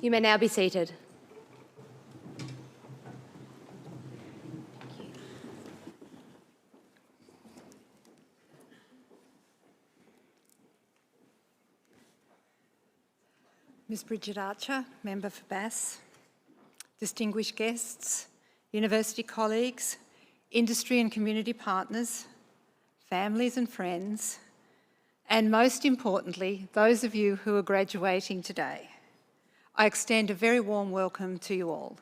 You may now be seated. Ms Bridget Archer, Member for Bass, distinguished guests, university colleagues, industry and community partners, families and friends, and most importantly, those of you who are graduating today, I extend a very warm welcome to you all.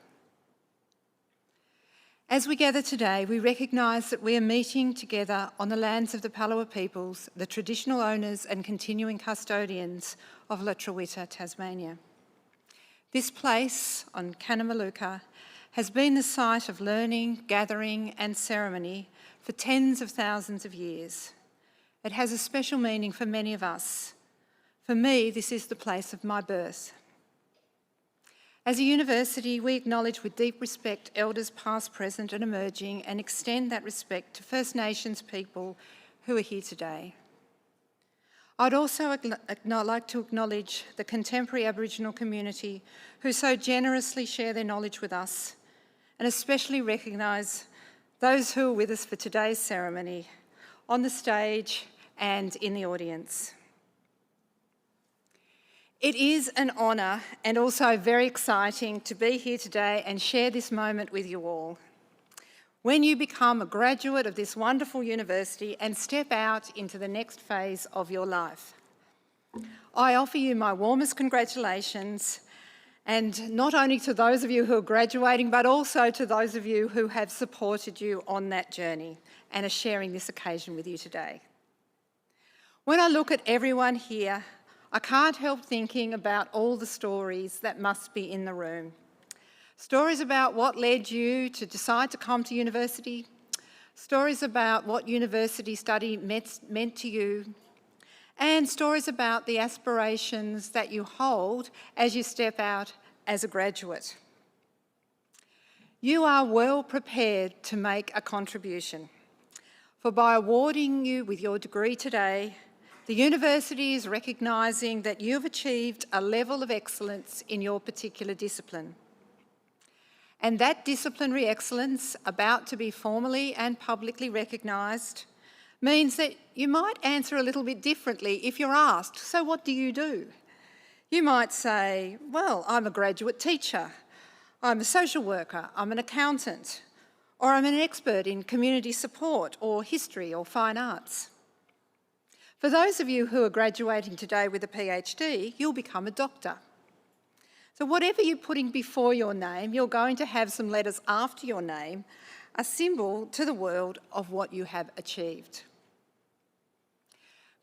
As we gather today, we recognise that we are meeting together on the lands of the Palawa peoples, the traditional owners and continuing custodians of La Trawitta, Tasmania. This place on Kanamaluka has been the site of learning, gathering and ceremony for tens of thousands of years. It has a special meaning for many of us. For me, this is the place of my birth. As a university, we acknowledge with deep respect elders past, present and emerging, and extend that respect to First Nations people who are here today. I'd also like to acknowledge the contemporary Aboriginal community who so generously share their knowledge with us, and especially recognise those who are with us for today's ceremony, on the stage and in the audience. It is an honour and also very exciting to be here today and share this moment with you all. When you become a graduate of this wonderful university and step out into the next phase of your life, I offer you my warmest congratulations, and not only to those of you who are graduating, but also to those of you who have supported you on that journey and are sharing this occasion with you today. When I look at everyone here, I can't help thinking about all the stories that must be in the room. Stories about what led you to decide to come to university, stories about what university study meant to you, and stories about the aspirations that you hold as you step out as a graduate. You are well prepared to make a contribution, for by awarding you with your degree today, the university is recognising that you've achieved a level of excellence in your particular discipline. And that disciplinary excellence, about to be formally and publicly recognised, means that you might answer a little bit differently if you're asked, so what do you do? You might say, well, I'm a graduate teacher, I'm a social worker, I'm an accountant, or I'm an expert in community support or history or fine arts. For those of you who are graduating today with a PhD, you'll become a doctor. So whatever you're putting before your name, you're going to have some letters after your name, a symbol to the world of what you have achieved.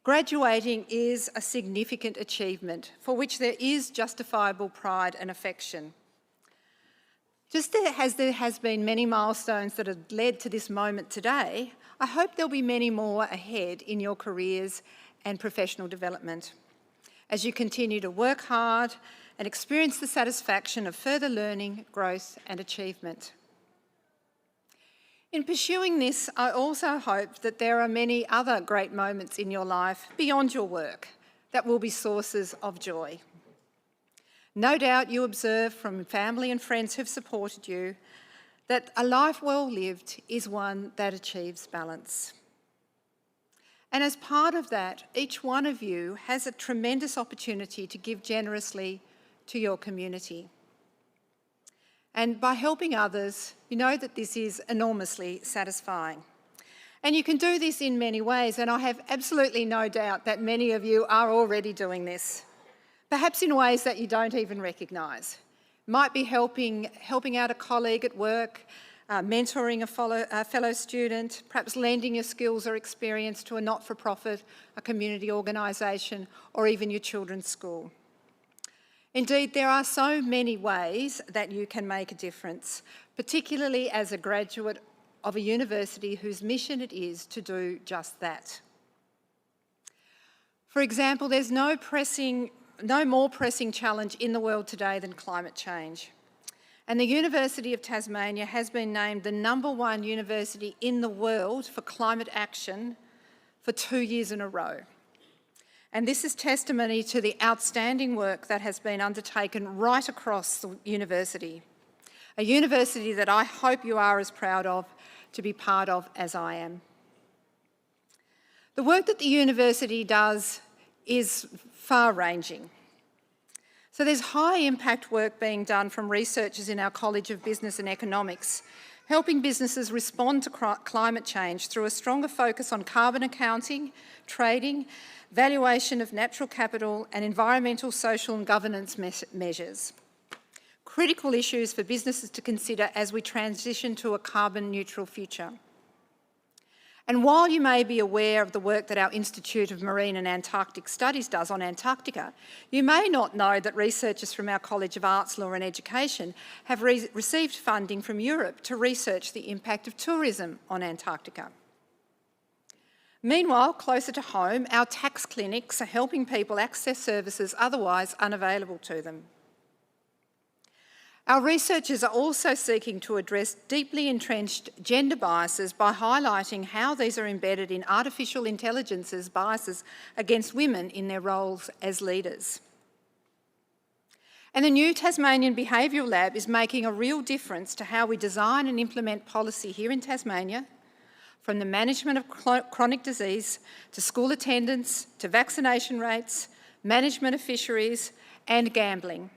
Graduating is a significant achievement for which there is justifiable pride and affection. Just as there has been many milestones that have led to this moment today, I hope there'll be many more ahead in your careers and professional development as you continue to work hard and experience the satisfaction of further learning, growth and achievement. In pursuing this, I also hope that there are many other great moments in your life beyond your work that will be sources of joy. No doubt you observe from family and friends who've supported you that a life well lived is one that achieves balance. And as part of that, each one of you has a tremendous opportunity to give generously to your community. And by helping others, you know that this is enormously satisfying. And you can do this in many ways, and I have absolutely no doubt that many of you are already doing this, perhaps in ways that you don't even recognise. Might be helping out a colleague at work, mentoring a fellow student, perhaps lending your skills or experience to a not-for-profit, a community organisation, or even your children's school. Indeed, there are so many ways that you can make a difference, particularly as a graduate of a university whose mission it is to do just that. For example, there's no more pressing challenge in the world today than climate change. And the University of Tasmania has been named the #1 university in the world for climate action for 2 years in a row. And this is testimony to the outstanding work that has been undertaken right across the university. A university that I hope you are as proud of to be part of as I am. The work that the university does is far-ranging. So there's high impact work being done from researchers in our College of Business and Economics, helping businesses respond to climate change through a stronger focus on carbon accounting, trading, valuation of natural capital and environmental, social and governance measures. Critical issues for businesses to consider as we transition to a carbon neutral future. And while you may be aware of the work that our Institute of Marine and Antarctic Studies does on Antarctica, you may not know that researchers from our College of Arts, Law and Education have received funding from Europe to research the impact of tourism on Antarctica. Meanwhile, closer to home, our tax clinics are helping people access services otherwise unavailable to them. Our researchers are also seeking to address deeply entrenched gender biases by highlighting how these are embedded in artificial intelligence's biases against women in their roles as leaders. And the new Tasmanian Behavioural Lab is making a real difference to how we design and implement policy here in Tasmania, from the management of chronic disease to school attendance to vaccination rates, management of fisheries and gambling.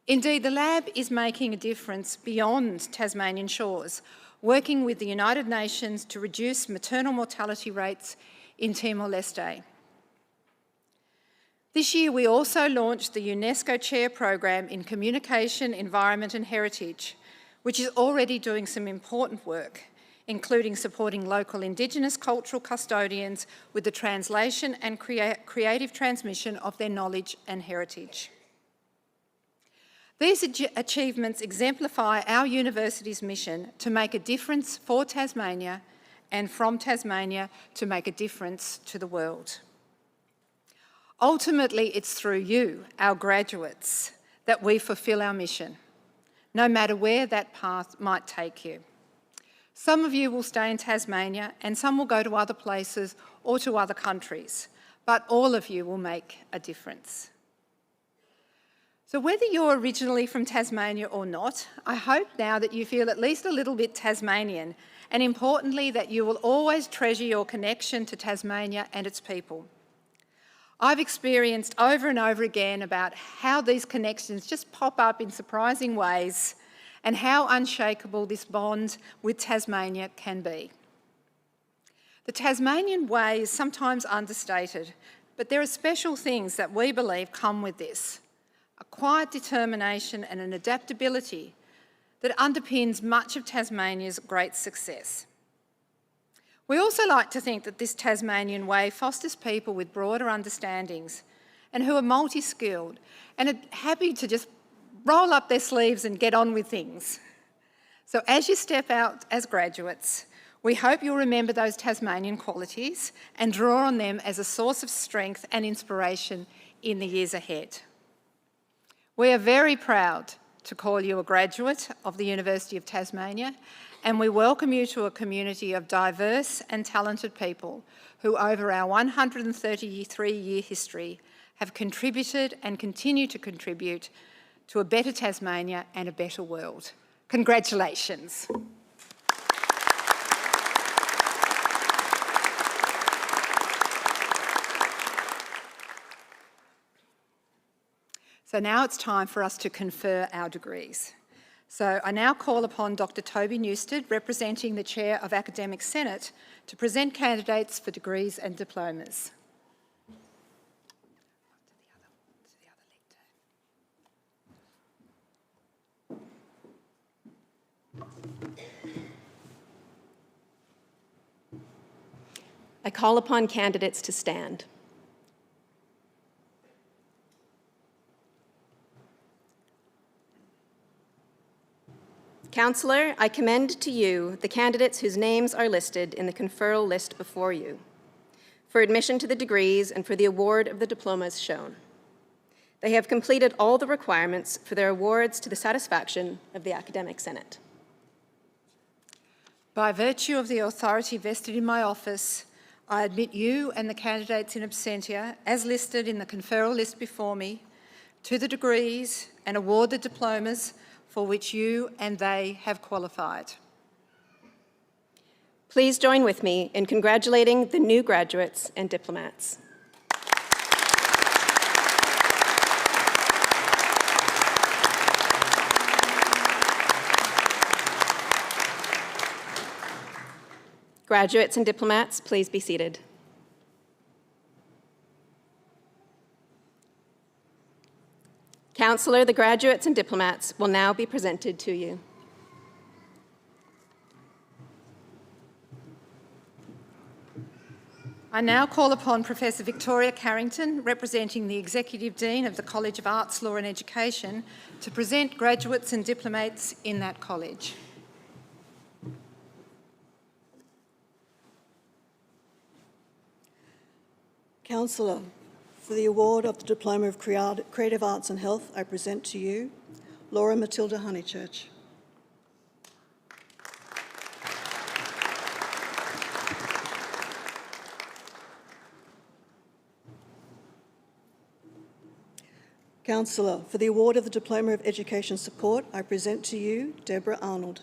Indeed, the lab is making a difference beyond Tasmanian shores, working with the United Nations to reduce maternal mortality rates in Timor-Leste. This year, we also launched the UNESCO Chair Program in Communication, Environment and Heritage, which is already doing some important work, including supporting local Indigenous cultural custodians with the translation and creative transmission of their knowledge and heritage. These achievements exemplify our university's mission to make a difference for Tasmania and from Tasmania to make a difference to the world. Ultimately, it's through you, our graduates, that we fulfil our mission, no matter where that path might take you. Some of you will stay in Tasmania and some will go to other places or to other countries, but all of you will make a difference. So whether you're originally from Tasmania or not, I hope now that you feel at least a little bit Tasmanian, and importantly that you will always treasure your connection to Tasmania and its people. I've experienced over and over again about how these connections just pop up in surprising ways and how unshakable this bond with Tasmania can be. The Tasmanian way is sometimes understated, but there are special things that we believe come with this. A quiet determination and an adaptability that underpins much of Tasmania's great success. We also like to think that this Tasmanian way fosters people with broader understandings and who are multi-skilled and are happy to just roll up their sleeves and get on with things. So as you step out as graduates, we hope you'll remember those Tasmanian qualities and draw on them as a source of strength and inspiration in the years ahead. We are very proud to call you a graduate of the University of Tasmania, and we welcome you to a community of diverse and talented people who over our 133-year history have contributed and continue to contribute to a better Tasmania and a better world. Congratulations. So now it's time for us to confer our degrees. So I now call upon Dr. Toby Newstead, representing the Chair of Academic Senate, to present candidates for degrees and diplomas. I call upon candidates to stand. Councillor, I commend to you the candidates whose names are listed in the conferral list before you. for admission to the degrees and for the award of the diplomas shown. They have completed all the requirements for their awards to the satisfaction of the Academic Senate. By virtue of the authority vested in my office, I admit you and the candidates in absentia, as listed in the conferral list before me, to the degrees and award the diplomas for which you and they have qualified. Please join with me in congratulating the new graduates and diplomats. Graduates and diplomats, please be seated. Councillor, the graduates and diplomats will now be presented to you. I now call upon Professor Victoria Carrington, representing the Executive Dean of the College of Arts, Law and Education, to present graduates and diplomats in that college. Councillor, for the award of the Diploma of Creative Arts and Health, I present to you Laura Matilda Honeychurch. Councillor, for the award of the Diploma of Education Support, I present to you Deborah Arnold.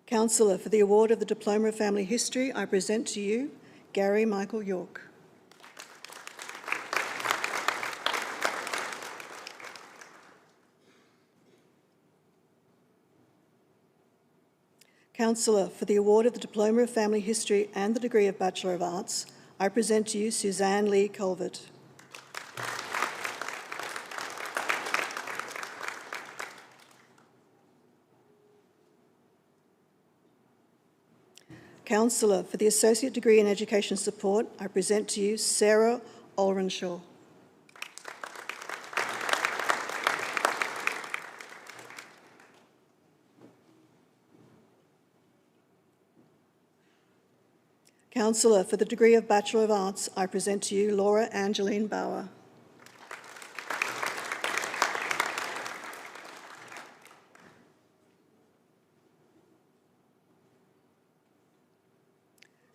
Councillor, for the award of the Diploma of Family History, I present to you Gary Michael York. Councillor, for the award of the Diploma of Family History and the degree of Bachelor of Arts, I present to you Suzanne Lee Culvert. Councillor, for the Associate Degree in Education Support, I present to you Sarah Olrenshaw. Councillor, for the degree of Bachelor of Arts, I present to you Laura Angeline Bauer.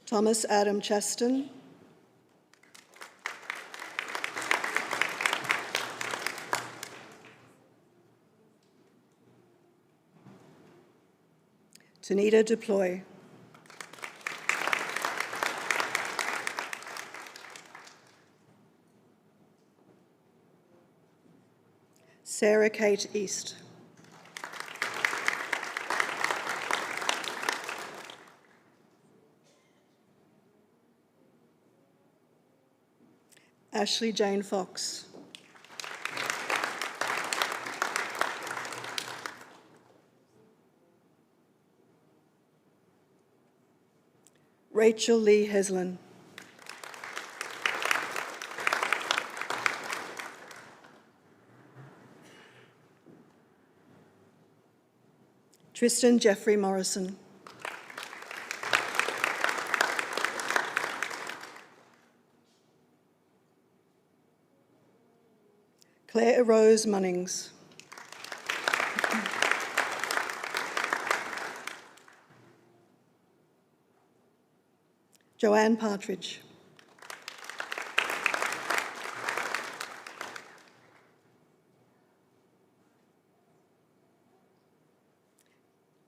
Thomas Adam Chaston. Tanita Deploy. Sarah Kate East. Ashley Jane Fox. Rachel Lee Heslin. Tristan Jeffrey Morrison. Claire Rose Munnings. Joanne Partridge.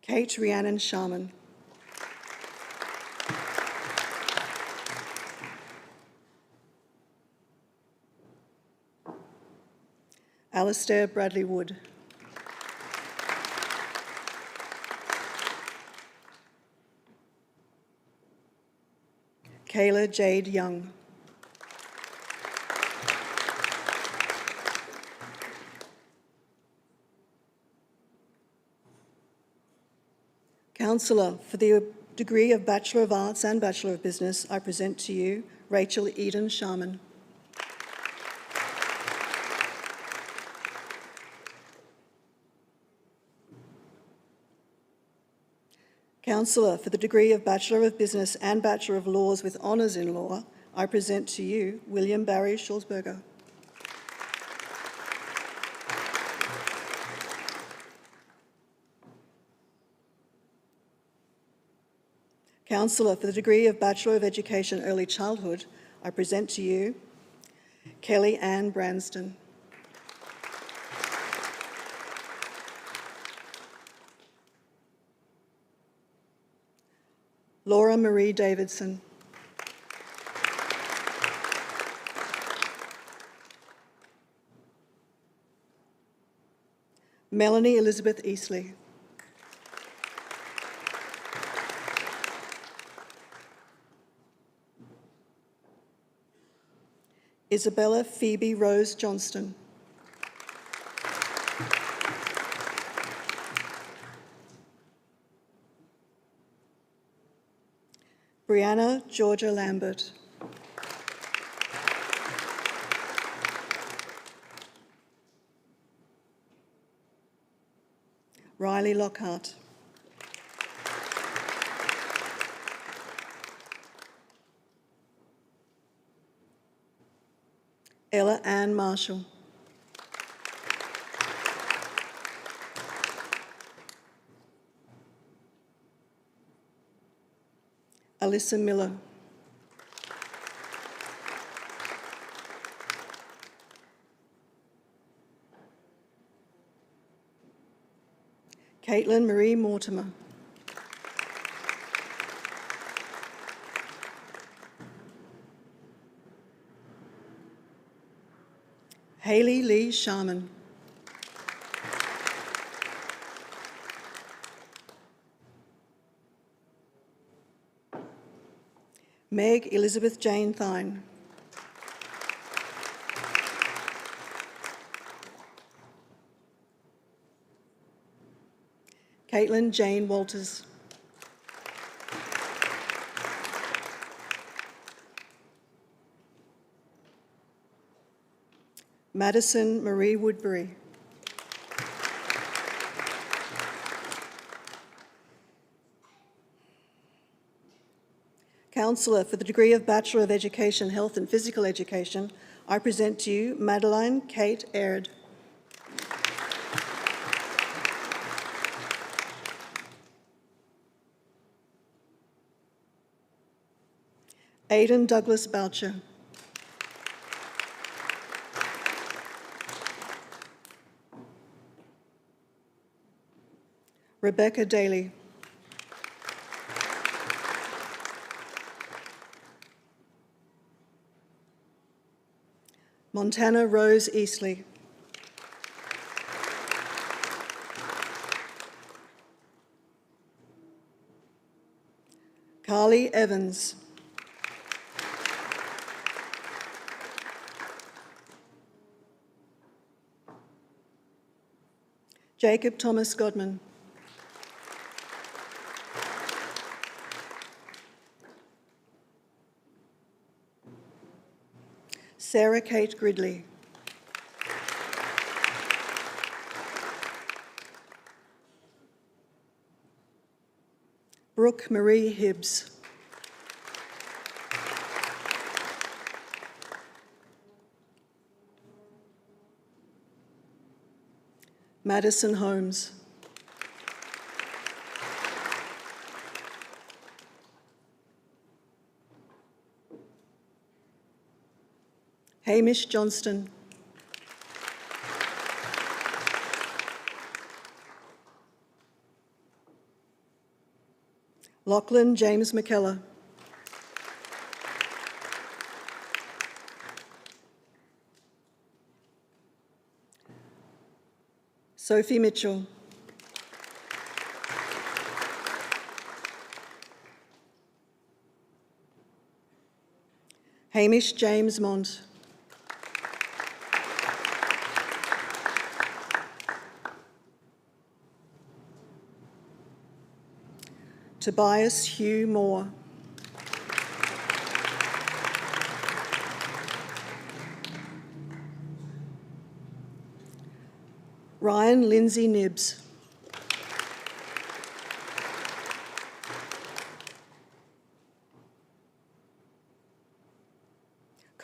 Kate Rhiannon Sharman. Alistair Bradley Wood. Kayla Jade Young. Councillor, for the degree of Bachelor of Arts and Bachelor of Business, I present to you Rachel Eden Sharman. Councillor, for the degree of Bachelor of Business and Bachelor of Laws with honours in law, I present to you William Barry Schulzberger. Councillor, for the degree of Bachelor of Education Early Childhood, I present to you Kelly Ann Branston. Laura Marie Davidson. Melanie Elizabeth Eastley. Isabella Phoebe Rose Johnston. Brianna Georgia Lambert. Riley Lockhart. Ella Ann Marshall. Alyssa Miller. Caitlin Marie Mortimer. Hayley Lee Sharman. Meg Elizabeth Jane Thine. Caitlin Jane Walters. Madison Marie Woodbury. Councillor, for the degree of Bachelor of Education, Health and Physical Education, I present to you Madeline Kate Aird. Aidan Douglas Boucher. Rebecca Daly. Montana Rose Eastley. Carly Evans. Jacob Thomas Godman. Sarah Kate Gridley. Brooke Marie Hibbs. Madison Holmes. Hamish Johnston. Lachlan James McKellar. Sophie Mitchell. Hamish James Mont. Tobias Hugh Moore. Ryan Lindsay Nibbs.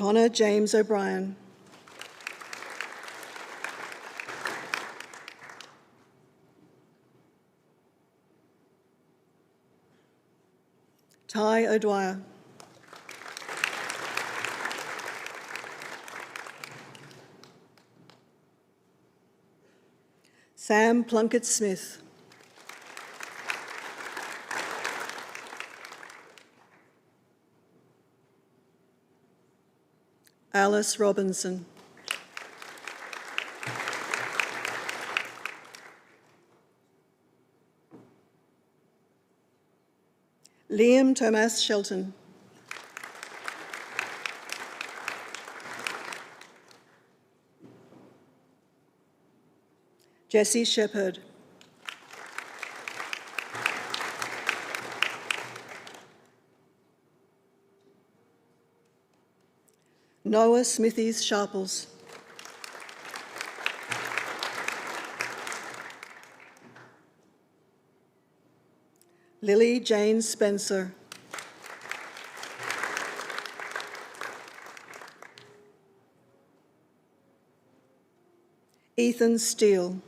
Connor James O'Brien. Ty O'Dwyer. Sam Plunkett Smith. Alice Robinson. Liam Thomas Shelton. Jessie Shepherd. Noah Smithies Sharples. Lily Jane Spencer. Ethan Steele.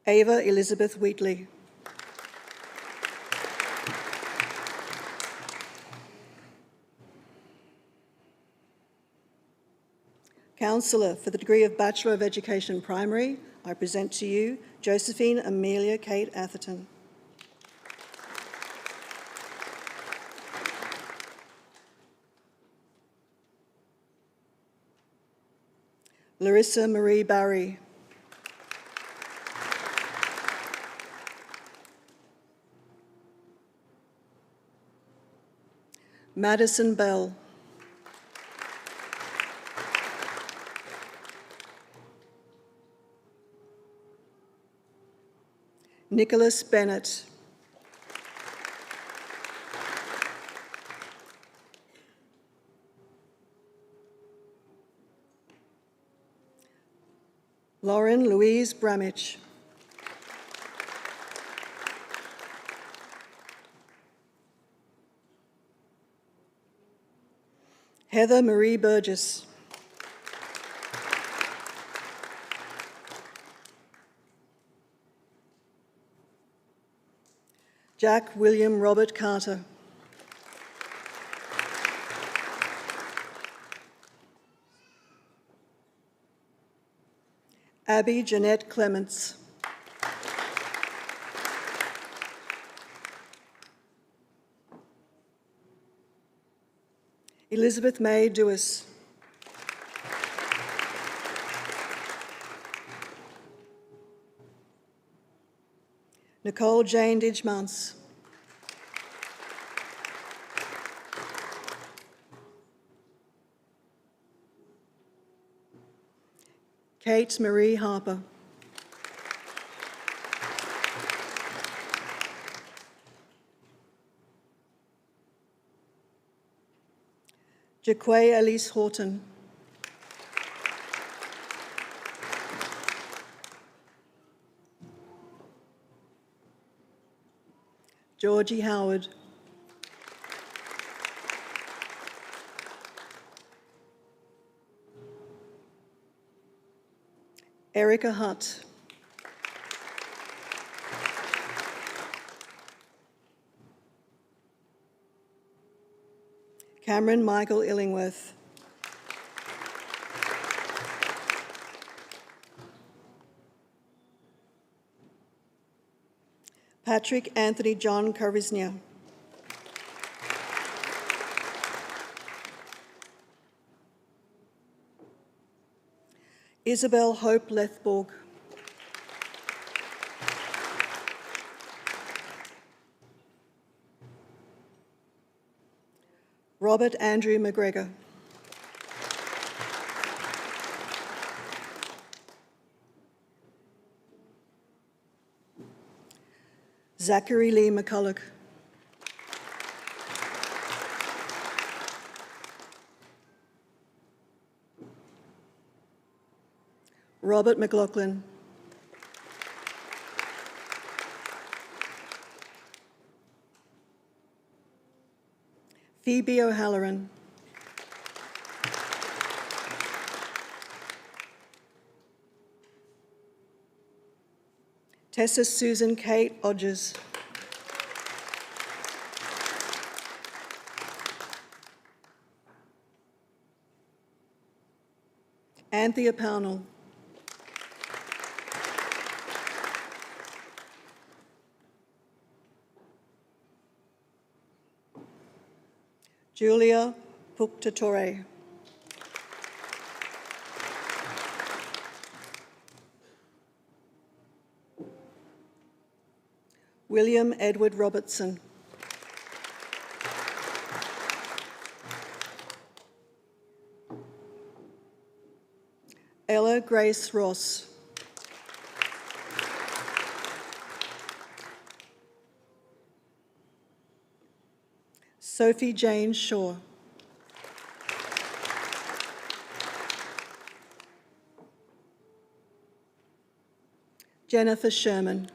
Ava Elizabeth Wheatley. Counsellor for the degree of Bachelor of Education Primary, I present to you Josephine Amelia Kate Atherton. Larissa Marie Barry. Madison Bell. Nicholas Bennett. Lauren Louise Bramich. Heather Marie Burgess. Jack William Robert Carter. Abby Jeanette Clements. Elizabeth May Dewis. Nicole Jane Didgemans. Kate Marie Harper. Jaquay Elise Horton. Georgie Howard. Erica Hutt. Cameron Michael Illingworth. Patrick Anthony John Carisnia. Isabel Hope Lethborg. Robert Andrew McGregor. Zachary Lee McCulloch. Robert McLaughlin. Phoebe O'Halloran. Tessa Susan Kate Odgers. Anthea Pownell. Julia Puktatore. William Edward Robertson. Ella Grace Ross. Sophie Jane Shaw. Jennifer Sherman.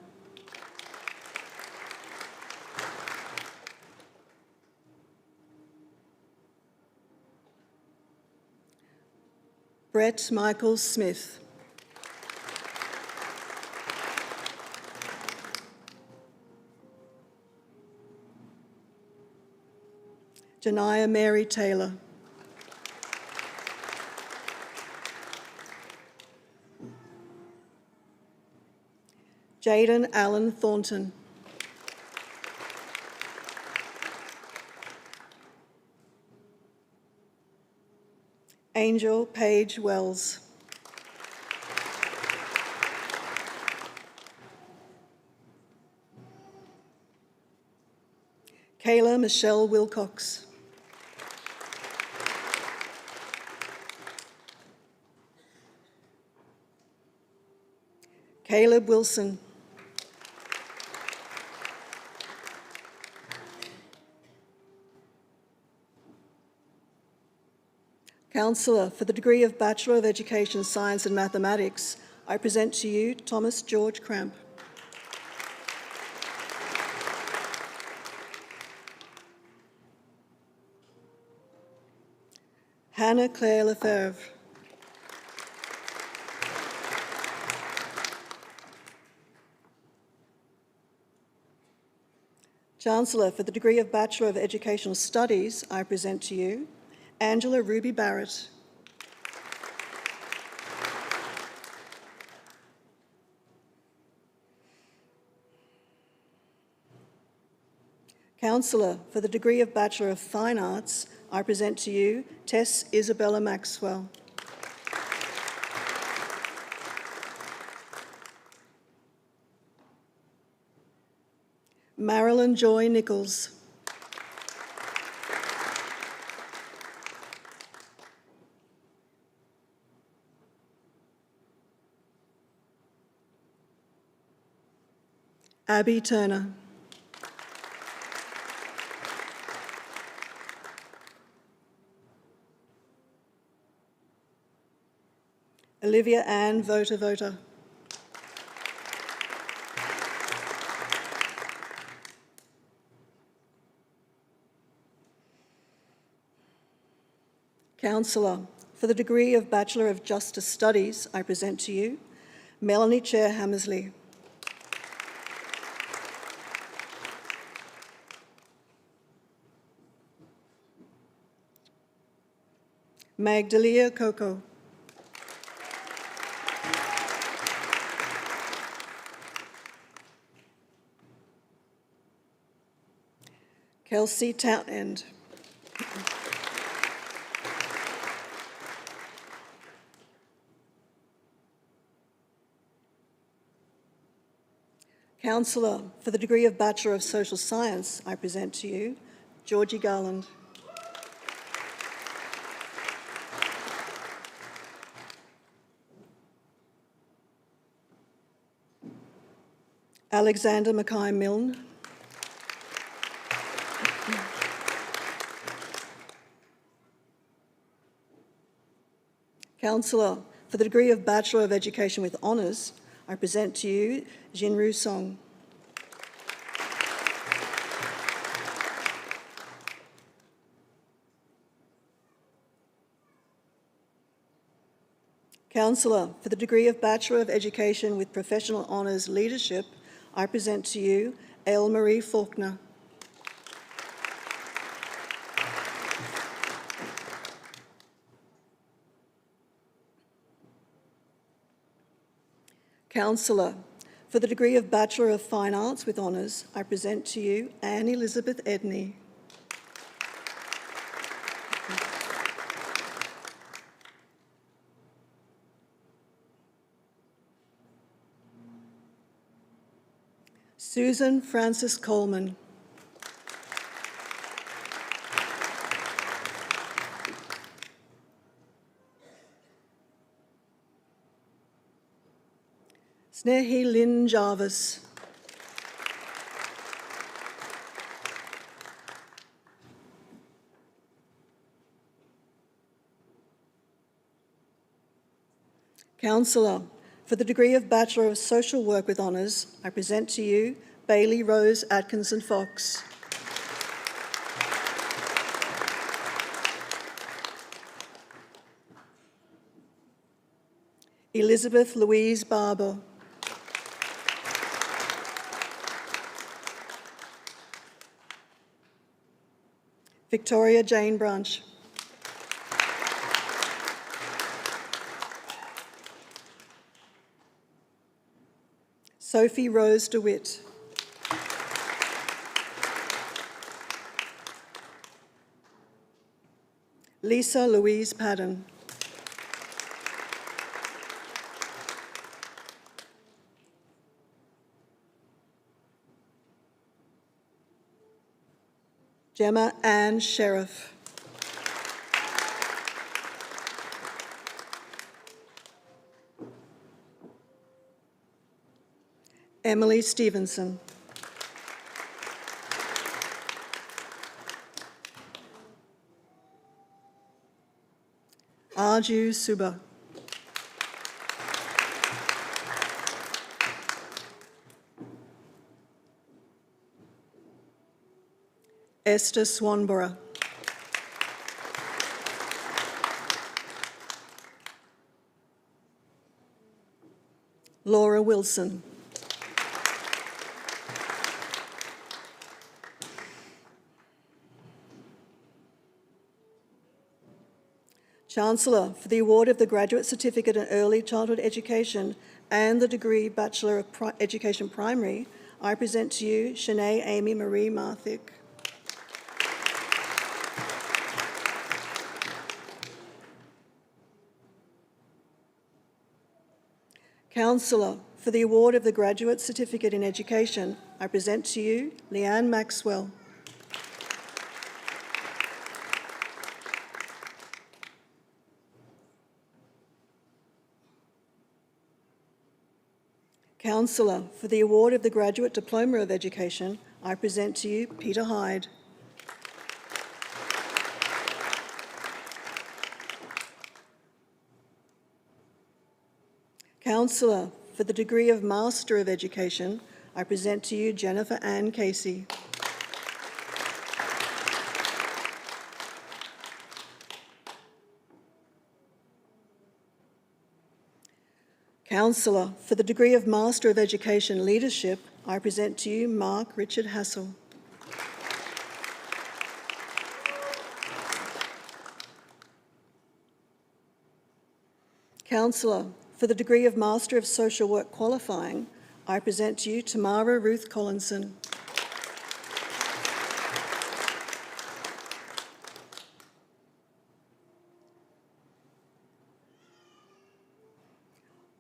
Brett Michael Smith. Janiyah Mary Taylor. Jaden Allen Thornton. Angel Paige Wells. Kayla Michelle Wilcox. Caleb Wilson. Counsellor for the degree of Bachelor of Education, Science and Mathematics, I present to you Thomas George Cramp. Hannah Claire Lefebvre. Chancellor for the degree of Bachelor of Educational Studies, I present to you Angela Ruby Barrett. Counsellor for the degree of Bachelor of Fine Arts, I present to you Tess Isabella Maxwell. Marilyn Joy Nichols. Abby Turner. Olivia Ann Vota. Counsellor for the degree of Bachelor of Justice Studies, I present to you Melanie Chair Hammersley. Magdalia Coco. Kelsey Townend. Counsellor for the degree of Bachelor of Social Science, I present to you Georgie Garland. Alexander Mackay Milne. Counsellor for the degree of Bachelor of Education with Honours, I present to you Jinru Song. Councillor, for the degree of Bachelor of Education with Professional Honours Leadership, I present to you Elle Marie Faulkner. Councillor, for the degree of Bachelor of Fine Arts with Honours, I present to you Anne Elizabeth Edney. Susan Frances Coleman. Snehi Lynn Jarvis. Councillor, for the degree of Bachelor of Social Work with Honours, I present to you Bailey Rose Atkinson Fox. Elizabeth Louise Barber. Victoria Jane Branch. Sophie Rose DeWitt. Lisa Louise Padden. Gemma Ann Sheriff. Emily Stevenson. Arju Suba. Esther Swanborough. Laura Wilson. Chancellor, for the award of the Graduate Certificate in Early Childhood Education and the degree Bachelor of Education Primary, I present to you Shanae Amy Marie Marthick. Councillor, for the award of the Graduate Certificate in Education, I present to you Leanne Maxwell. Councillor, for the award of the Graduate Diploma of Education, I present to you Peter Hyde. Councillor, for the degree of Master of Education, I present to you Jennifer Ann Casey. Councillor, for the degree of Master of Education Leadership, I present to you Mark Richard Hassel. Councillor, for the degree of Master of Social Work Qualifying, I present to you Tamara Ruth Collinson.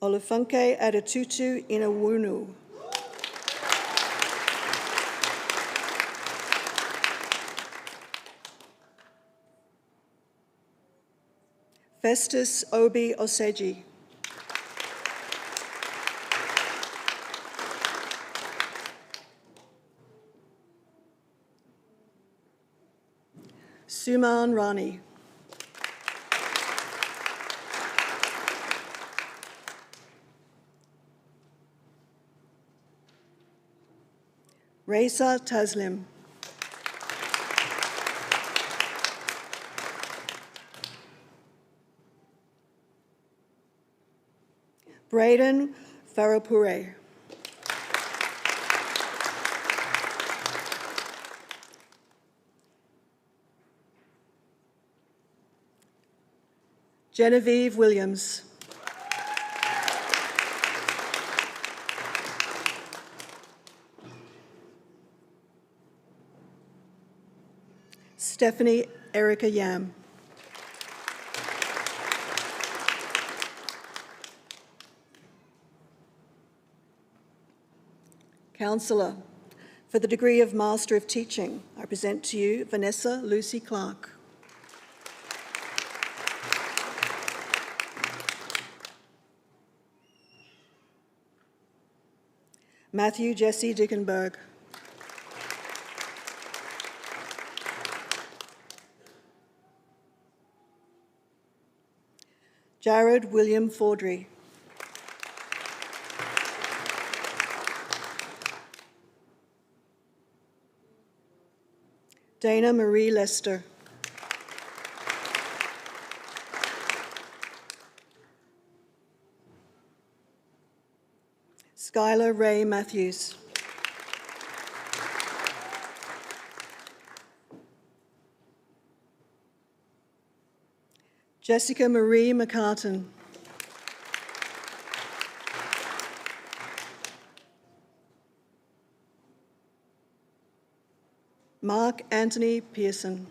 Olufunke Adetutu Inawunu. Festus Obi Oseji. Suman Rani. Raisa Taslim. Braden Farapure. Genevieve Williams. Stephanie Erica Yam. Councillor, for the degree of Master of Teaching, I present to you Vanessa Lucy Clark. Matthew Jesse Dickenberg. Jared William Fordry. Dana Marie Lester. Skylar Ray Matthews. Jessica Marie McCartan. Mark Anthony Pearson.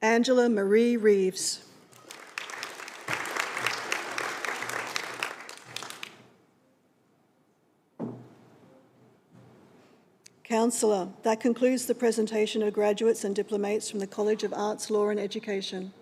Angela Marie Reeves. Councillor, that concludes the presentation of graduates and diplomates from the College of Arts, Law and Education.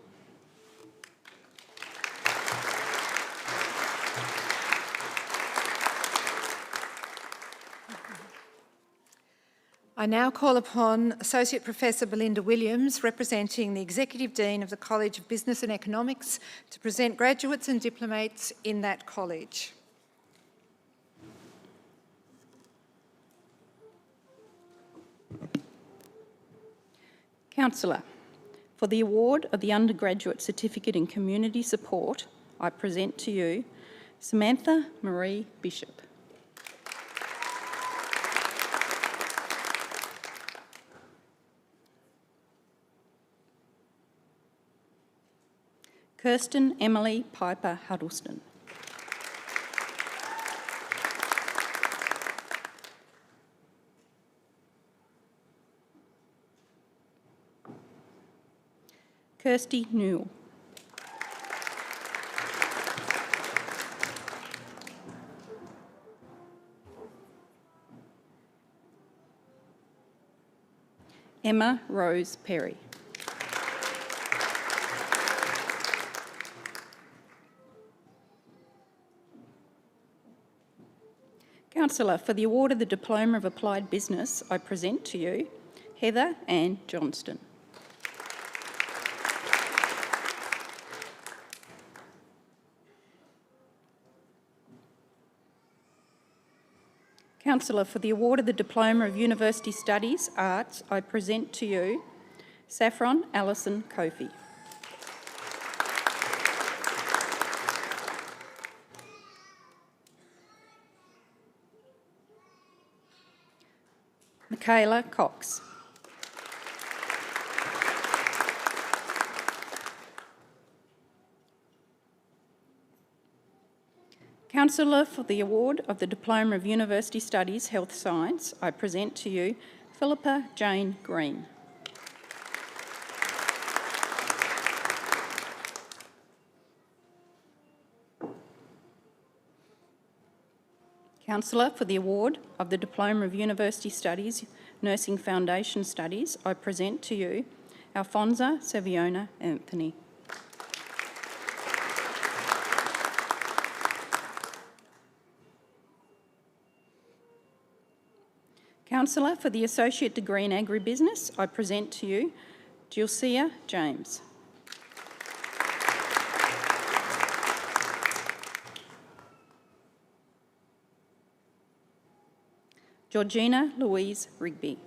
I now call upon Associate Professor Belinda Williams, representing the Executive Dean of the College of Business and Economics, to present graduates and diplomates in that college. Councillor, for the award of the Undergraduate Certificate in Community Support, I present to you Samantha Marie Bishop. Kirsten Emily Piper Huddleston. Kirsty Newell. Emma Rose Perry. Councillor, for the award of the Diploma of Applied Business, I present to you Heather Ann Johnston. Councillor, for the award of the Diploma of University Studies, Arts, I present to you Saffron Alison Kofi. Michaela Cox. Councillor, for the award of the Diploma of University Studies, Health Science, I present to you Philippa Jane Green. Councillor, for the award of the Diploma of University Studies, Nursing Foundation Studies, I present to you Alfonso Saviona Anthony. Councillor, for the Associate Degree in Agribusiness, I present to you Gilcia James. Georgina Louise Rigby.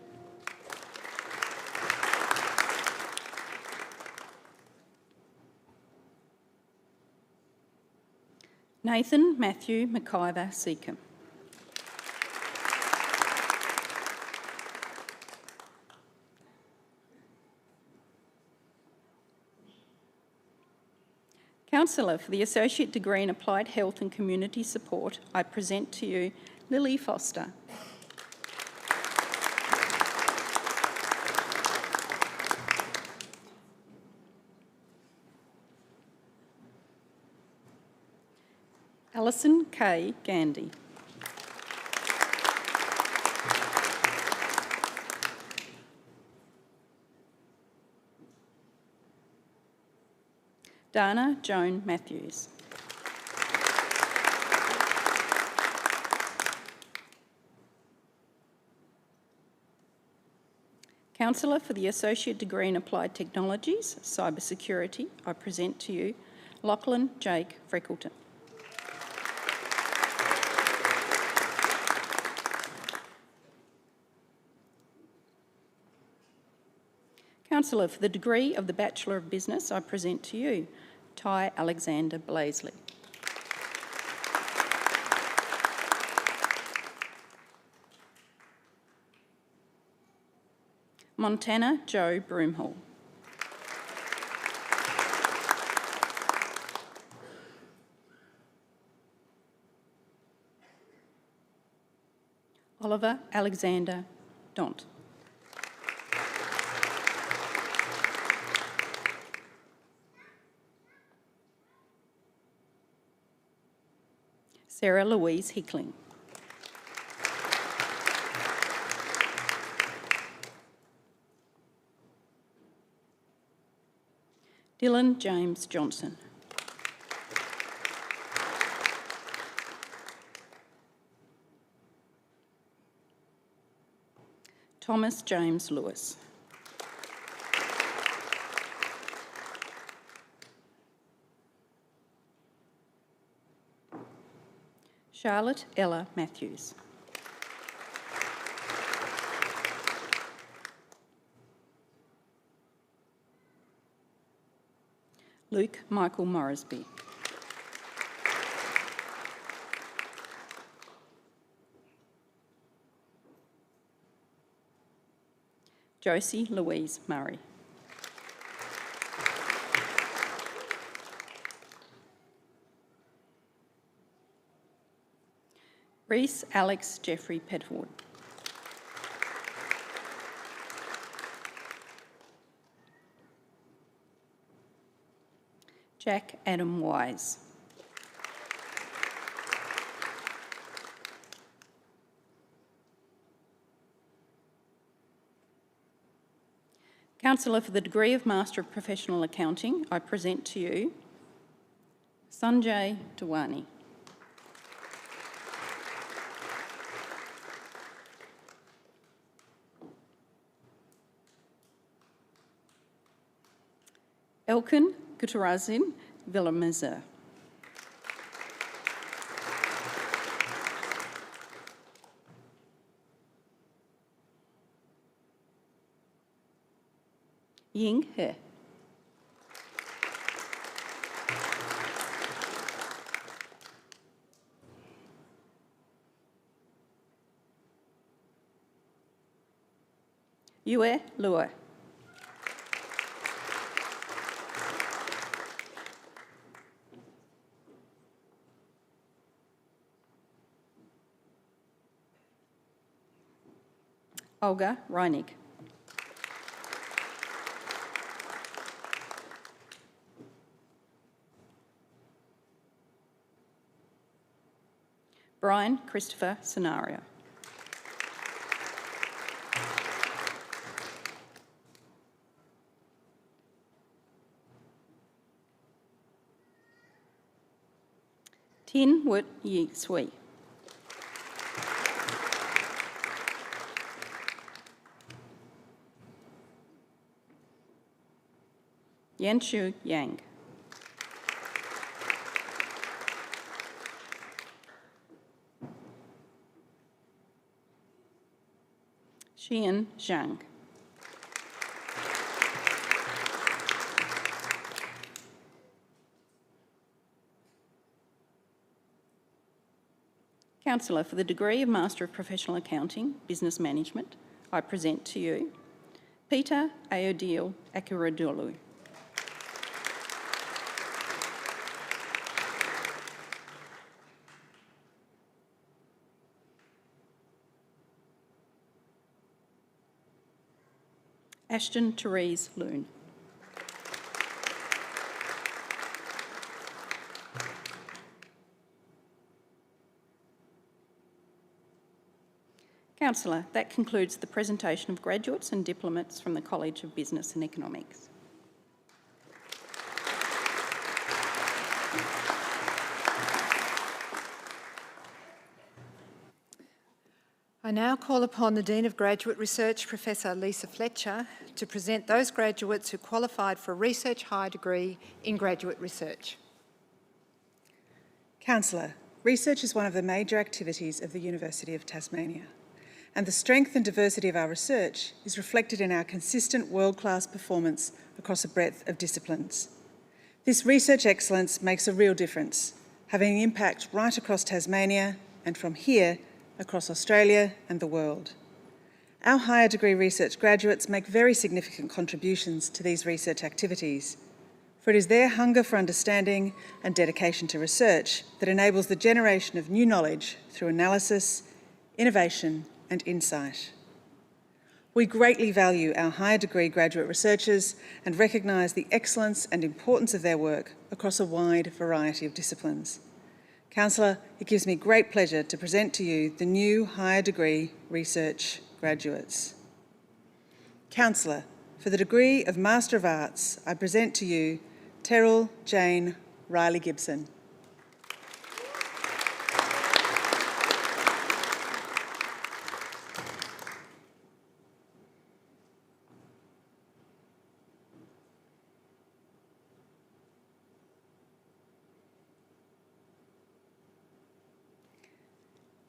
Nathan Matthew McIver Seacombe. Counsellor for the Associate Degree in Applied Health and Community Support, I present to you Lily Foster. Alison K. Gandy. Dana Joan Matthews. Counsellor for the Associate Degree in Applied Technologies, Cybersecurity, I present to you Lachlan Jake Freckleton. Counsellor for the degree of the Bachelor of Business, I present to you Ty Alexander Blaisley. Montana Joe Broomhall. Oliver Alexander Dont. Sarah Louise Hickling. Dylan James Johnson. Thomas James Lewis. Charlotte Ella Matthews. Luke Michael Morrisby. Josie Louise Murray. Reese Alex Jeffrey Petwood. Jack Adam Wise. Counsellor for the degree of Master of Professional Accounting, I present to you Sanjay Dewani. Elkin Gutarazin Villamazar. Ying He. Yue Lua. Olga Reinig. Brian Christopher Scenario. Tin Wood Yi Sui. Yanshu Yang. Xian Zhang. Councillor, for the degree of Master of Professional Accounting, Business Management, I present to you Peter Aodil Akiradulu. Ashton Therese Loon. Councillor, that concludes the presentation of graduates and diplomates from the College of Business and Economics. I now call upon the Dean of Graduate Research, Professor Lisa Fletcher, to present those graduates who qualified for a Research High Degree in Graduate Research. Councillor, research is one of the major activities of the University of Tasmania, and the strength and diversity of our research is reflected in our consistent world-class performance across a breadth of disciplines. This research excellence makes a real difference, having an impact right across Tasmania and from here across Australia and the world. Our higher degree research graduates make very significant contributions to these research activities, for it is their hunger for understanding and dedication to research that enables the generation of new knowledge through analysis, innovation and insight. We greatly value our higher degree graduate researchers and recognise the excellence and importance of their work across a wide variety of disciplines. Councillor, it gives me great pleasure to present to you the new higher degree research graduates. Councillor, for the degree of Master of Arts, I present to you Terrell Jane Riley Gibson.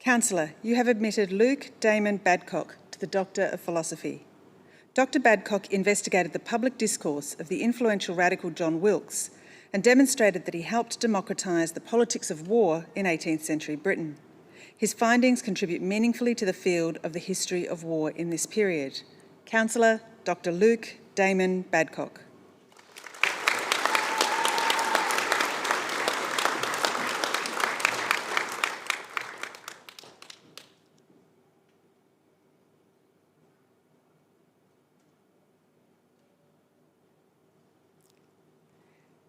Councillor, you have admitted Luke Damon Badcock to the Doctor of Philosophy. Dr. Badcock investigated the public discourse of the influential radical John Wilkes and demonstrated that he helped democratise the politics of war in 18th century Britain. His findings contribute meaningfully to the field of the history of war in this period. Councillor, Dr. Luke Damon Badcock.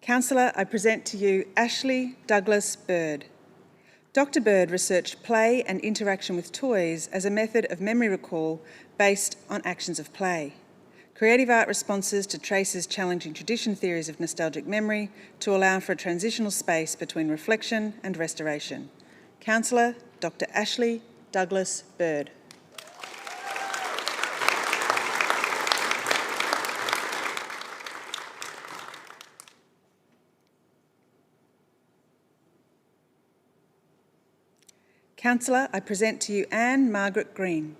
Councillor, I present to you Ashley Douglas Bird. Dr. Bird researched play and interaction with toys as a method of memory recall based on actions of play. Creative art responses to Trace's challenging tradition theories of nostalgic memory to allow for a transitional space between reflection and restoration. Councillor, Dr. Ashley Douglas Bird. Councillor, I present to you Anne Margaret Green.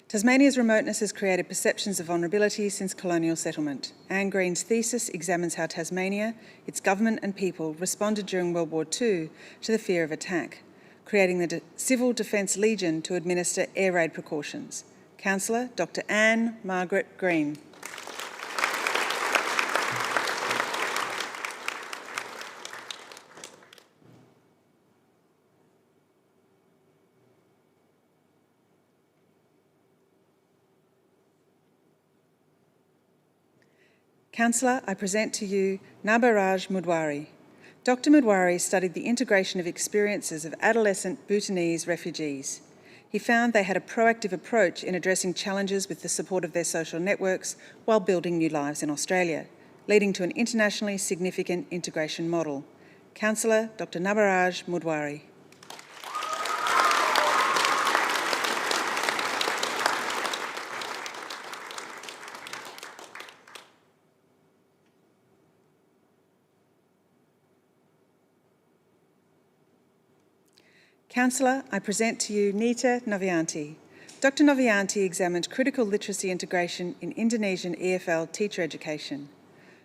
Tasmania's remoteness has created perceptions of vulnerability since colonial settlement. Anne Green's thesis examines how Tasmania, its government and people responded during World War II to the fear of attack, creating the Civil Defence Legion to administer air raid precautions. Councillor, Dr. Anne Margaret Green. Councillor, I present to you Nabaraj Mudwari. Dr. Mudwari studied the integration of experiences of adolescent Bhutanese refugees. He found they had a proactive approach in addressing challenges with the support of their social networks while building new lives in Australia, leading to an internationally significant integration model. Councillor, Dr. Nabaraj Mudwari. Councillor, I present to you Nita Novianti. Dr. Novianti examined critical literacy integration in Indonesian EFL teacher education.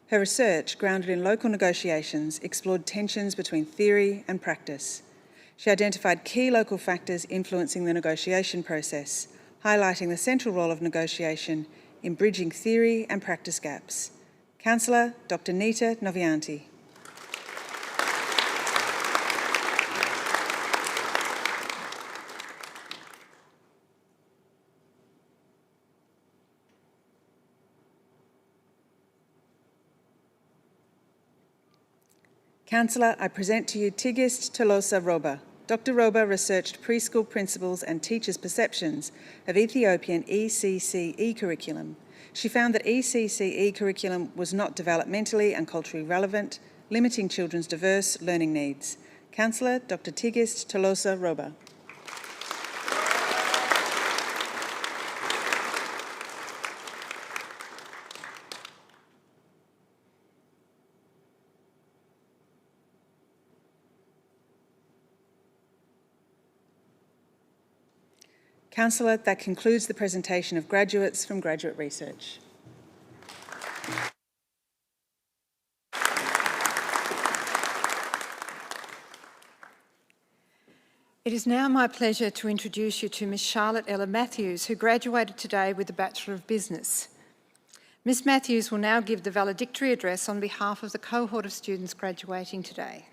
Her research, grounded in local negotiations, explored tensions between theory and practice. She identified key local factors influencing the negotiation process, highlighting the central role of negotiation in bridging theory and practice gaps. Councillor Dr. Nita Novianti. Councillor, I present to you Tigist Tolosa Roba. Dr. Roba researched preschool principals and teachers' perceptions of Ethiopian ECCE curriculum. She found that ECCE curriculum was not developmentally and culturally relevant, limiting children's diverse learning needs. Councillor Dr. Tigist Tolosa Roba. Councillor, that concludes the presentation of graduates from Graduate Research. It is now my pleasure to introduce you to Ms Charlotte Ella Matthews, who graduated today with the Bachelor of Business. Ms Matthews will now give the valedictory address on behalf of the cohort of students graduating today.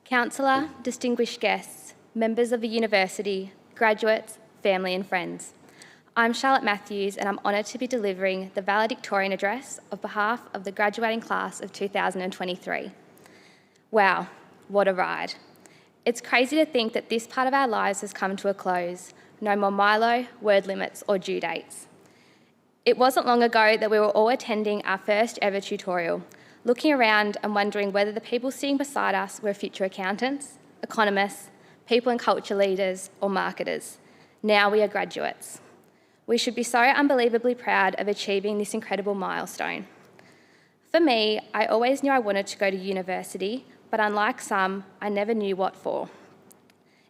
Councillor, distinguished guests, members of the university, graduates, family and friends. I'm Charlotte Matthews and I'm honoured to be delivering the valedictorian address on behalf of the graduating class of 2023. Wow, what a ride. It's crazy to think that this part of our lives has come to a close. No more Milo, word limits or due dates. It wasn't long ago that we were all attending our first ever tutorial, looking around and wondering whether the people sitting beside us were future accountants, economists, people and culture leaders or marketers. Now we are graduates. We should be so unbelievably proud of achieving this incredible milestone. For me, I always knew I wanted to go to university, but unlike some, I never knew what for.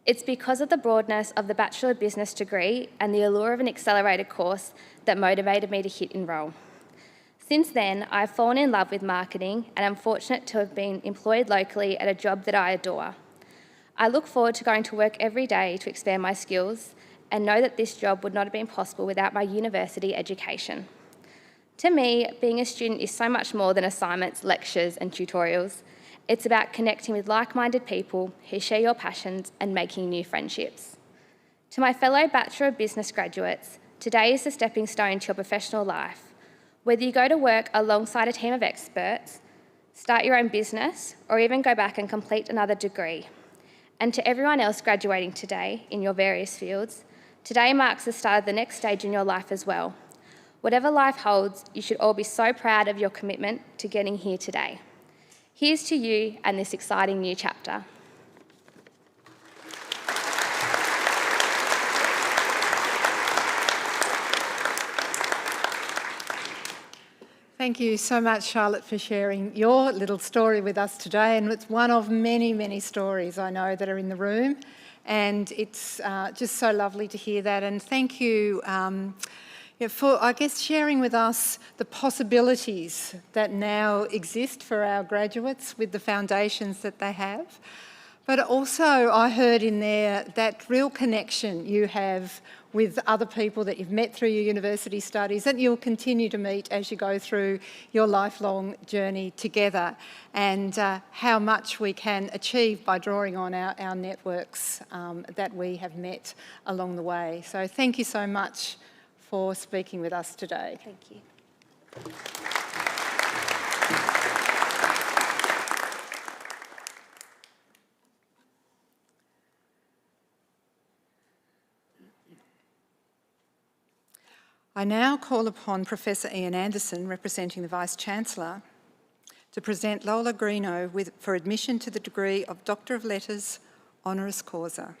It's because of the broadness of the Bachelor of Business degree and the allure of an accelerated course that motivated me to hit enrol. Since then, I've fallen in love with marketing and I'm fortunate to have been employed locally at a job that I adore. I look forward to going to work every day to expand my skills and know that this job would not have been possible without my university education. To me, being a student is so much more than assignments, lectures and tutorials. It's about connecting with like-minded people who share your passions and making new friendships. To my fellow Bachelor of Business graduates, today is the stepping stone to your professional life. Whether you go to work alongside a team of experts, start your own business, or even go back and complete another degree. And to everyone else graduating today in your various fields, today marks the start of the next stage in your life as well. Whatever life holds, you should all be so proud of your commitment to getting here today. Here's to you and this exciting new chapter. Thank you so much, Charlotte, for sharing your little story with us today. And it's one of many, many stories I know that are in the room. And it's just so lovely to hear that. And thank you for, I guess, sharing with us the possibilities that now exist for our graduates with the foundations that they have. But also I heard in there that real connection you have with other people that you've met through your university studies and you'll continue to meet as you go through your lifelong journey together, and how much we can achieve by drawing on our networks that we have met along the way. So thank you so much for speaking with us today. Thank you. I now call upon Professor Ian Anderson, representing the Vice-Chancellor, to present Lola Greeno for admission to the degree of Doctor of Letters, honoris causa.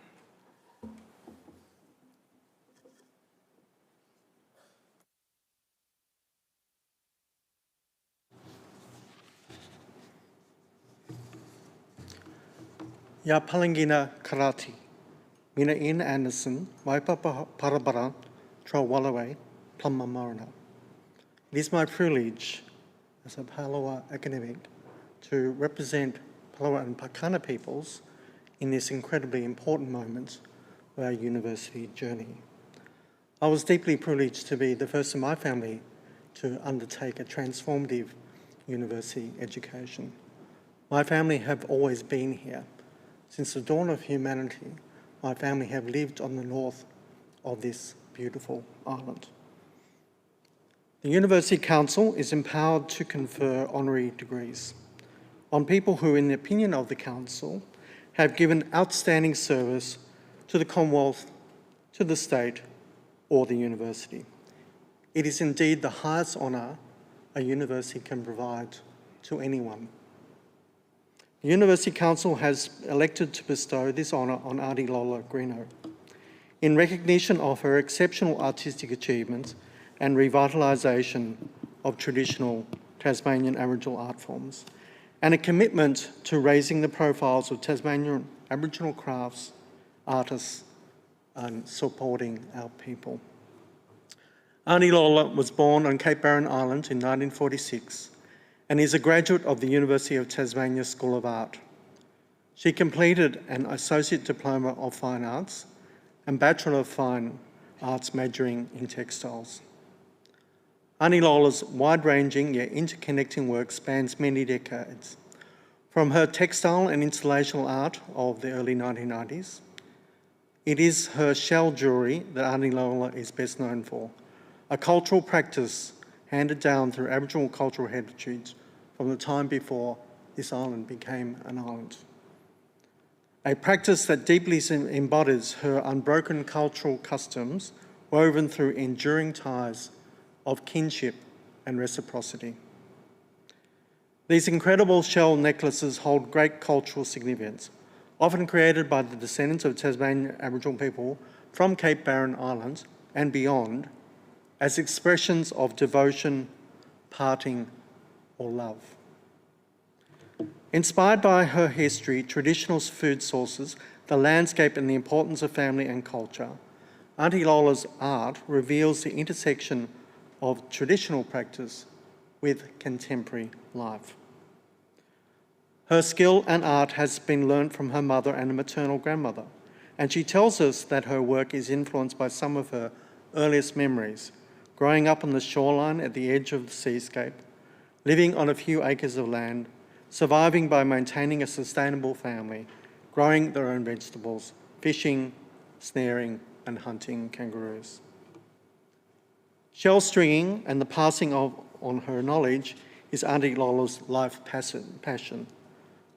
Ya Palangina Karati, Mina In Anderson, Waipapa Parabara, Trawalawe, Plummamarana. It is my privilege as a Palawa academic to represent Palawa and Pakana peoples in this incredibly important moment of our university journey. I was deeply privileged to be the first in my family to undertake a transformative university education. My family have always been here. Since the dawn of humanity, my family have lived on the north of this beautiful island. The University Council is empowered to confer honorary degrees on people who, in the opinion of the Council, have given outstanding service to the Commonwealth, to the state, or the university. It is indeed the highest honour a university can provide to anyone. The University Council has elected to bestow this honour on Aunty Lola Greeno in recognition of her exceptional artistic achievements and revitalisation of traditional Tasmanian Aboriginal art forms, and a commitment to raising the profiles of Tasmanian Aboriginal crafts, artists, and supporting our people. Aunty Lola was born on Cape Barren Island in 1946 and is a graduate of the University of Tasmania School of Art. She completed an Associate Diploma of Fine Arts and Bachelor of Fine Arts majoring in textiles. Aunty Lola's wide-ranging yet interconnecting work spans many decades, from her textile and installational art of the early 1990s. It is her shell jewellery that Aunty Lola is best known for, a cultural practice handed down through Aboriginal cultural heritage from the time before this island became an island. A practice that deeply embodies her unbroken cultural customs woven through enduring ties of kinship and reciprocity. These incredible shell necklaces hold great cultural significance, often created by the descendants of Tasmanian Aboriginal people from Cape Barren Island and beyond, as expressions of devotion, parting, or love. Inspired by her history, traditional food sources, the landscape and the importance of family and culture, Aunty Lola's art reveals the intersection of traditional practice with contemporary life. Her skill and art has been learnt from her mother and a maternal grandmother, and she tells us that her work is influenced by some of her earliest memories, growing up on the shoreline at the edge of the seascape, living on a few acres of land, surviving by maintaining a sustainable family, growing their own vegetables, fishing, snaring, and hunting kangaroos. Shell stringing and the passing on her knowledge is Aunty Lola's life passion.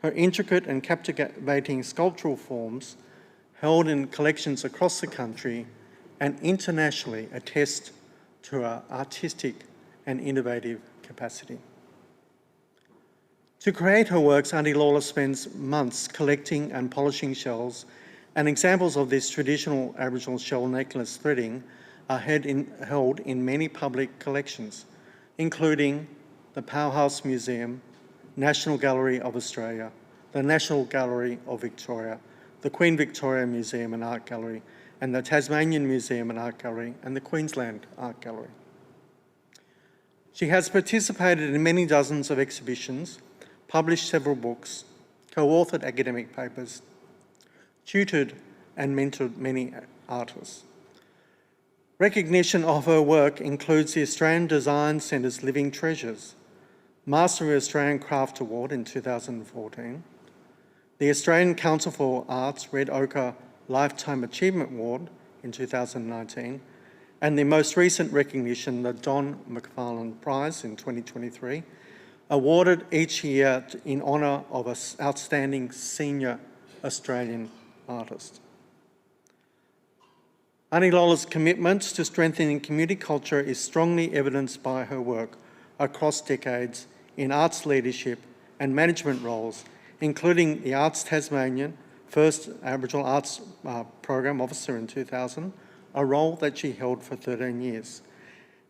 Her intricate and captivating sculptural forms, held in collections across the country and internationally, attest to her artistic and innovative capacity. To create her works, Aunty Lola spends months collecting and polishing shells, and examples of this traditional Aboriginal shell necklace threading are held in many public collections, including the Powerhouse Museum, National Gallery of Australia, the National Gallery of Victoria, the Queen Victoria Museum and Art Gallery, and the Tasmanian Museum and Art Gallery, and the Queensland Art Gallery. She has participated in many dozens of exhibitions, published several books, co-authored academic papers, tutored and mentored many artists. Recognition of her work includes the Australian Design Centre's Living Treasures, Master of Australian Craft Award in 2014, the Australian Council for Arts Red Ochre Lifetime Achievement Award in 2019, and the most recent recognition, the Don McFarlane Prize in 2023, awarded each year in honour of an outstanding senior Australian artist. Aunty Lola's commitment to strengthening community culture is strongly evidenced by her work across decades in arts leadership and management roles, including the Arts Tasmanian First Aboriginal Arts Program Officer in 2000, a role that she held for 13 years,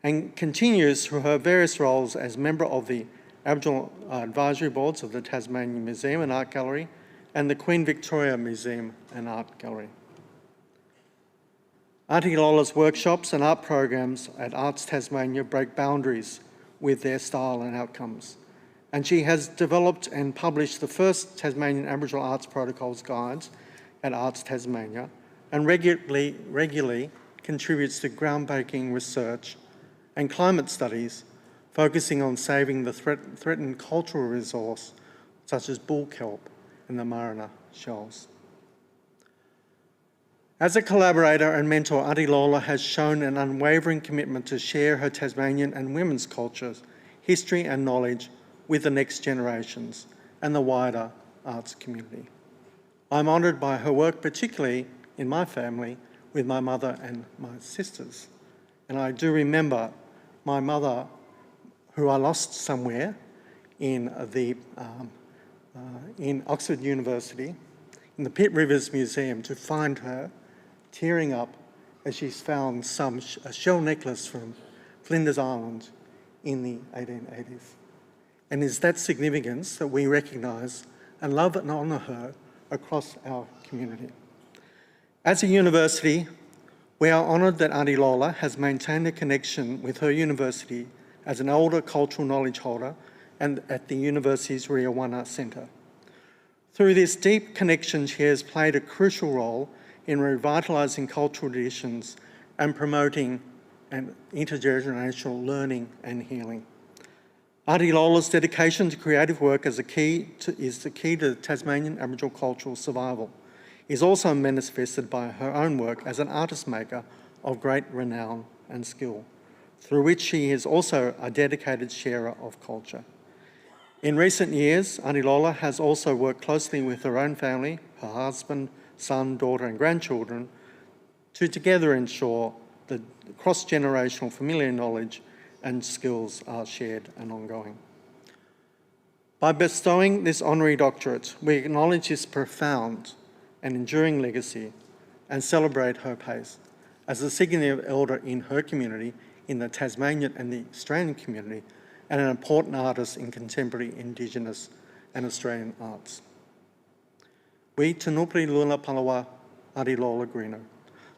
and continues through her various roles as member of the Aboriginal Advisory Boards of the Tasmanian Museum and Art Gallery and the Queen Victoria Museum and Art Gallery. Auntie Lola's workshops and art programs at Arts Tasmania break boundaries with their style and outcomes. And she has developed and published the first Tasmanian Aboriginal Arts Protocols guides at Arts Tasmania, and regularly contributes to groundbreaking research and climate studies focusing on saving the threatened cultural resource such as bull kelp and the Marina shells. As a collaborator and mentor, Auntie Lola has shown an unwavering commitment to share her Tasmanian and women's cultures, history and knowledge with the next generations and the wider arts community. I'm honoured by her work, particularly in my family with my mother and my sisters. And I do remember my mother, who I lost somewhere in Oxford University, in the Pitt Rivers Museum, to find her tearing up as she's found a shell necklace from Flinders Island in the 1880s. And it's that significance that we recognise and love and honour her across our community. As a university, we are honoured that Auntie Lola has maintained a connection with her university as an elder cultural knowledge holder and at the university's Riawana Centre. Through this deep connection, she has played a crucial role in revitalising cultural traditions and promoting an intergenerational learning and healing. Auntie Lola's dedication to creative work is the key to Tasmanian Aboriginal cultural survival. Is also manifested by her own work as an artist maker of great renown and skill, through which she is also a dedicated sharer of culture. In recent years, Auntie Lola has also worked closely with her own family, her husband, son, daughter and grandchildren, to together ensure that cross-generational familiar knowledge and skills are shared and ongoing. By bestowing this honorary doctorate, we acknowledge this profound and enduring legacy and celebrate her pace as a significant elder in her community, in the Tasmanian and the Australian community, and an important artist in contemporary Indigenous and Australian arts. We Tunupri Lula Palawa Auntie Lola Greeno,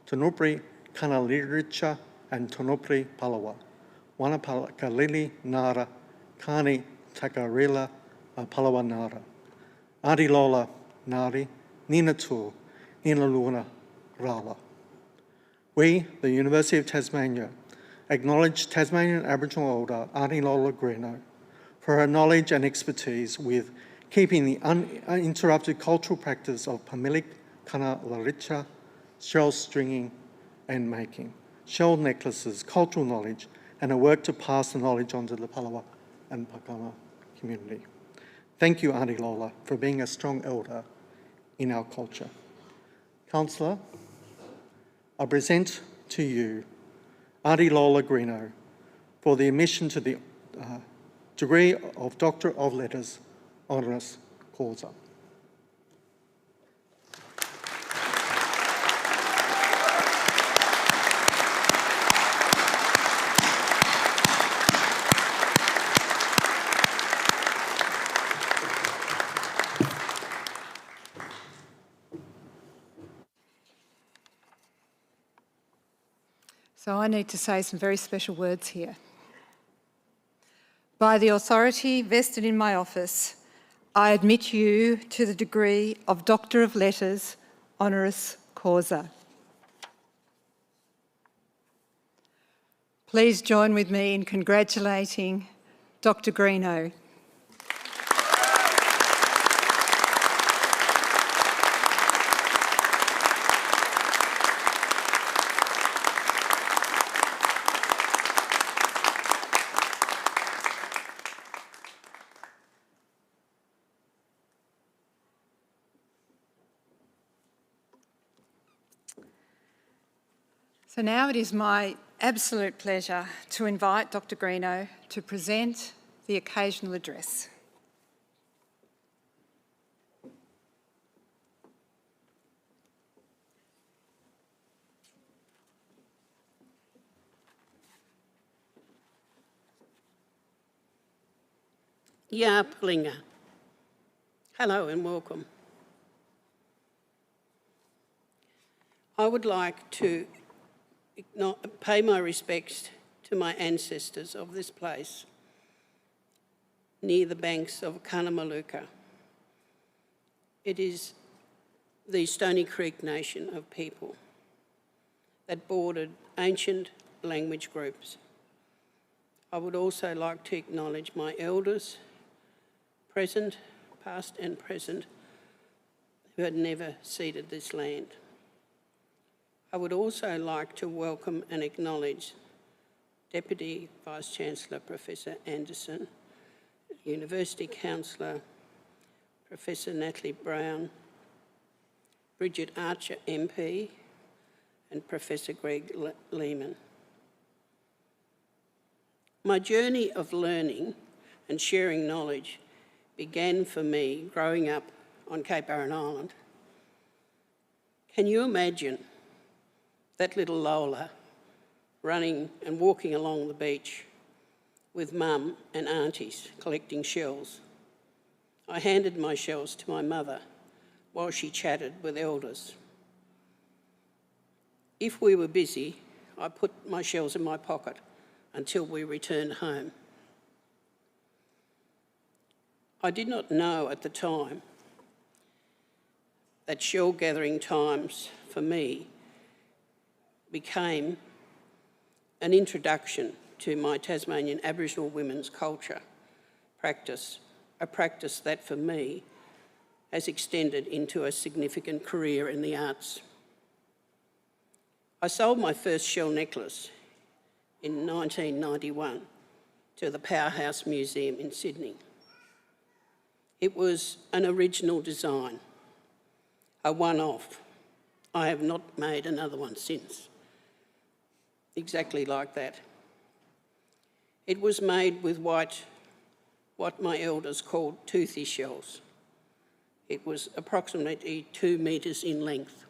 Tunupri Kanaliricha and Tunupri Palawa, Wanapakalili Nara, Kani Takarila Palawa Nara, Auntie Lola Nari, Nina Tu, Nina Luna Rala. We, the University of Tasmania, acknowledge Tasmanian Aboriginal elder Auntie Lola Greeno for her knowledge and expertise with keeping the uninterrupted cultural practice of Pamilik Kana Laricha, shell stringing and making, shell necklaces, cultural knowledge, and a work to pass the knowledge on to the Palawa and Pakama community. Thank you, Auntie Lola, for being a strong elder in our culture. Councillor, I present to you Auntie Lola Greeno for the admission to the degree of Doctor of Letters, honoris causa. So I need to say some very special words here. By the authority vested in my office, I admit you to the degree of Doctor of Letters, honoris causa. Please join with me in congratulating Dr. Greeno. So now it is my absolute pleasure to invite Dr. Greeno to present the occasional address. Ya Pulinga. Hello and welcome. I would like to pay my respects to my ancestors of this place, near the banks of Cunnamulla. It is the Stony Creek Nation of people that bordered ancient language groups. I would also like to acknowledge my elders, present, past and present, who had never ceded this land. I would also like to welcome and acknowledge Deputy Vice-Chancellor Professor Anderson, University Councillor Professor Natalie Brown, Bridget Archer MP, and Professor Greg Lehman. My journey of learning and sharing knowledge began for me growing up on Cape Barren Island. Can you imagine that little Lola running and walking along the beach with mum and aunties collecting shells? I handed my shells to my mother while she chatted with elders. If we were busy, I put my shells in my pocket until we returned home. I did not know at the time that shell gathering times for me became an introduction to my Tasmanian Aboriginal women's culture practice, a practice that for me has extended into a significant career in the arts. I sold my first shell necklace in 1991 to the Powerhouse Museum in Sydney. It was an original design, a one-off. I have not made another one since, exactly like that. It was made with what my elders called toothy shells. It was approximately 2 metres in length.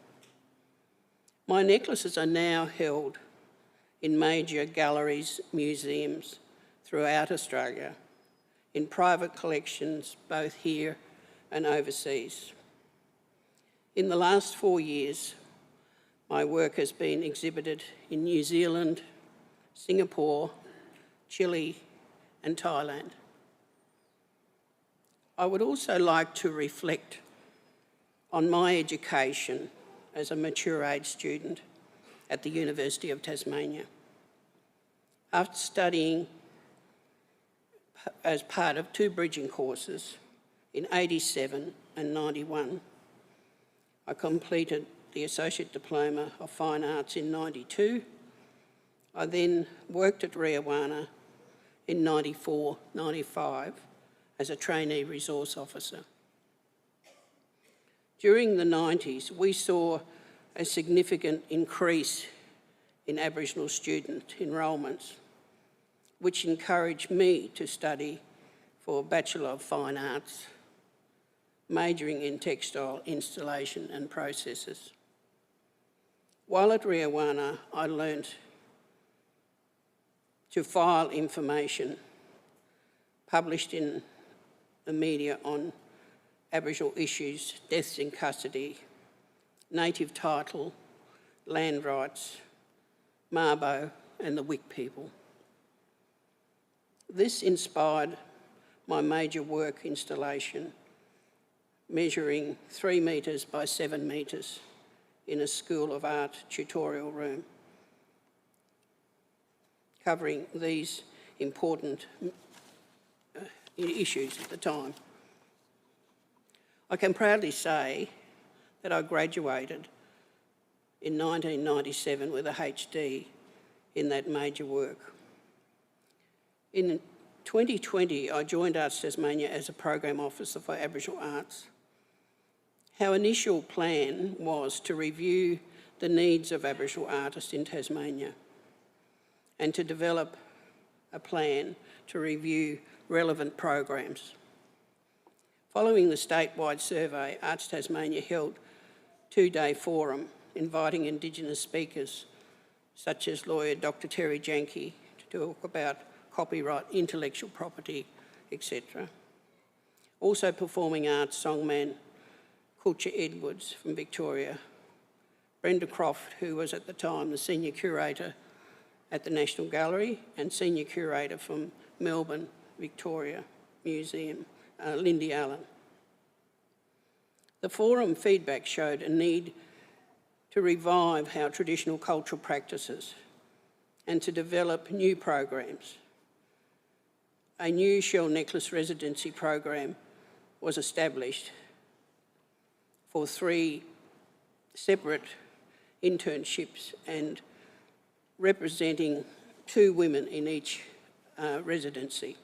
My necklaces are now held in major galleries, museums throughout Australia, in private collections both here and overseas. In the last 4 years, my work has been exhibited in New Zealand, Singapore, Chile, and Thailand. I would also like to reflect on my education as a mature age student at the University of Tasmania. After studying as part of 2 bridging courses in 87 and 91, I completed the Associate Diploma of Fine Arts in 92. I then worked at Riawana in 94-95 as a trainee resource officer. During the 90s, we saw a significant increase in Aboriginal student enrolments, which encouraged me to study for a Bachelor of Fine Arts, majoring in textile installation and processes. While at Riawana, I learnt to file information published in the media on Aboriginal issues, deaths in custody, native title, land rights, Mabo and the Wick people. This inspired my major work installation, measuring 3 metres by 7 metres in a School of Art tutorial room, covering these important issues at the time. I can proudly say that I graduated in 1997 with a HD in that major work. In 2020, I joined Arts Tasmania as a Program Officer for Aboriginal Arts. Our initial plan was to review the needs of Aboriginal artists in Tasmania and to develop a plan to review relevant programs. Following the statewide survey, Arts Tasmania held a 2-day forum inviting Indigenous speakers such as lawyer Dr Terry Janke to talk about copyright, intellectual property, etc. Also performing arts songman Kulcha Edwards from Victoria, Brenda Croft, who was at the time the Senior Curator at the National Gallery and Senior Curator from Melbourne, Victoria Museum, Lindy Allen. The forum feedback showed a need to revive our traditional cultural practices and to develop new programs. A new shell necklace residency program was established for 3 separate internships and representing 2 women in each residency.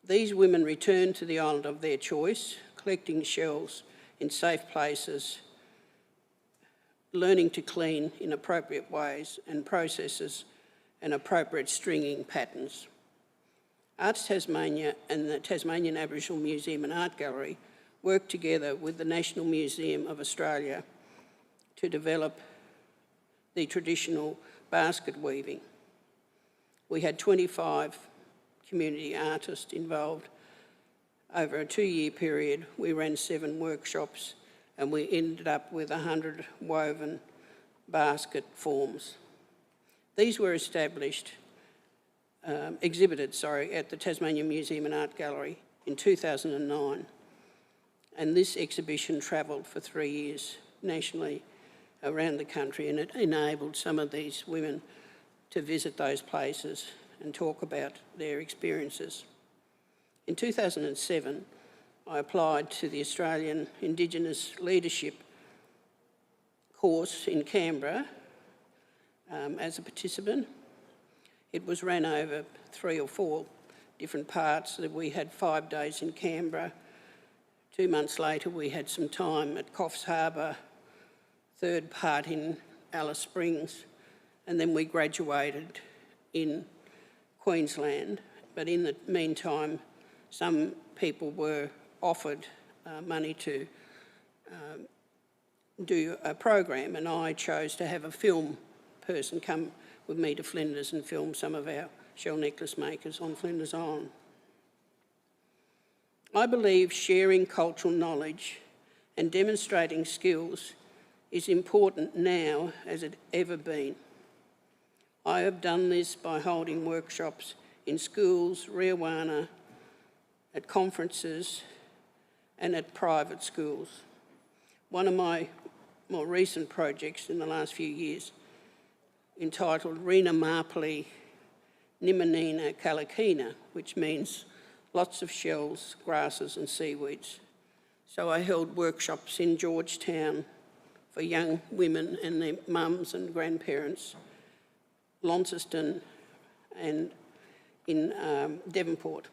These women returned to the island of their choice, collecting shells in safe places, learning to clean in appropriate ways and processes and appropriate stringing patterns. Arts Tasmania and the Tasmanian Aboriginal Museum and Art Gallery worked together with the National Museum of Australia to develop the traditional basket weaving. We had 25 community artists involved. Over a 2-year period, we ran 7 workshops and we ended up with 100 woven basket forms. These were exhibited at the Tasmanian Museum and Art Gallery in 2009. And this exhibition travelled for 3 years nationally around the country, and it enabled some of these women to visit those places and talk about their experiences. In 2007, I applied to the Australian Indigenous Leadership course in Canberra as a participant. It was ran over 3 or 4 different parts. We had 5 days in Canberra. 2 months later, we had some time at Coffs Harbour, 3rd part in Alice Springs, and then we graduated in Queensland. But in the meantime, some people were offered money to do a program, and I chose to have a film person come with me to Flinders and film some of our shell necklace makers on Flinders Island. I believe sharing cultural knowledge and demonstrating skills is important now as it ever been. I have done this by holding workshops in schools, Riawana, at conferences and at private schools. One of my more recent projects in the last few years, entitled Rena Marpley Nimanina Kalakina, which means lots of shells, grasses and seaweeds. So I held workshops in Georgetown for young women and their mums and grandparents, Launceston and in Devonport.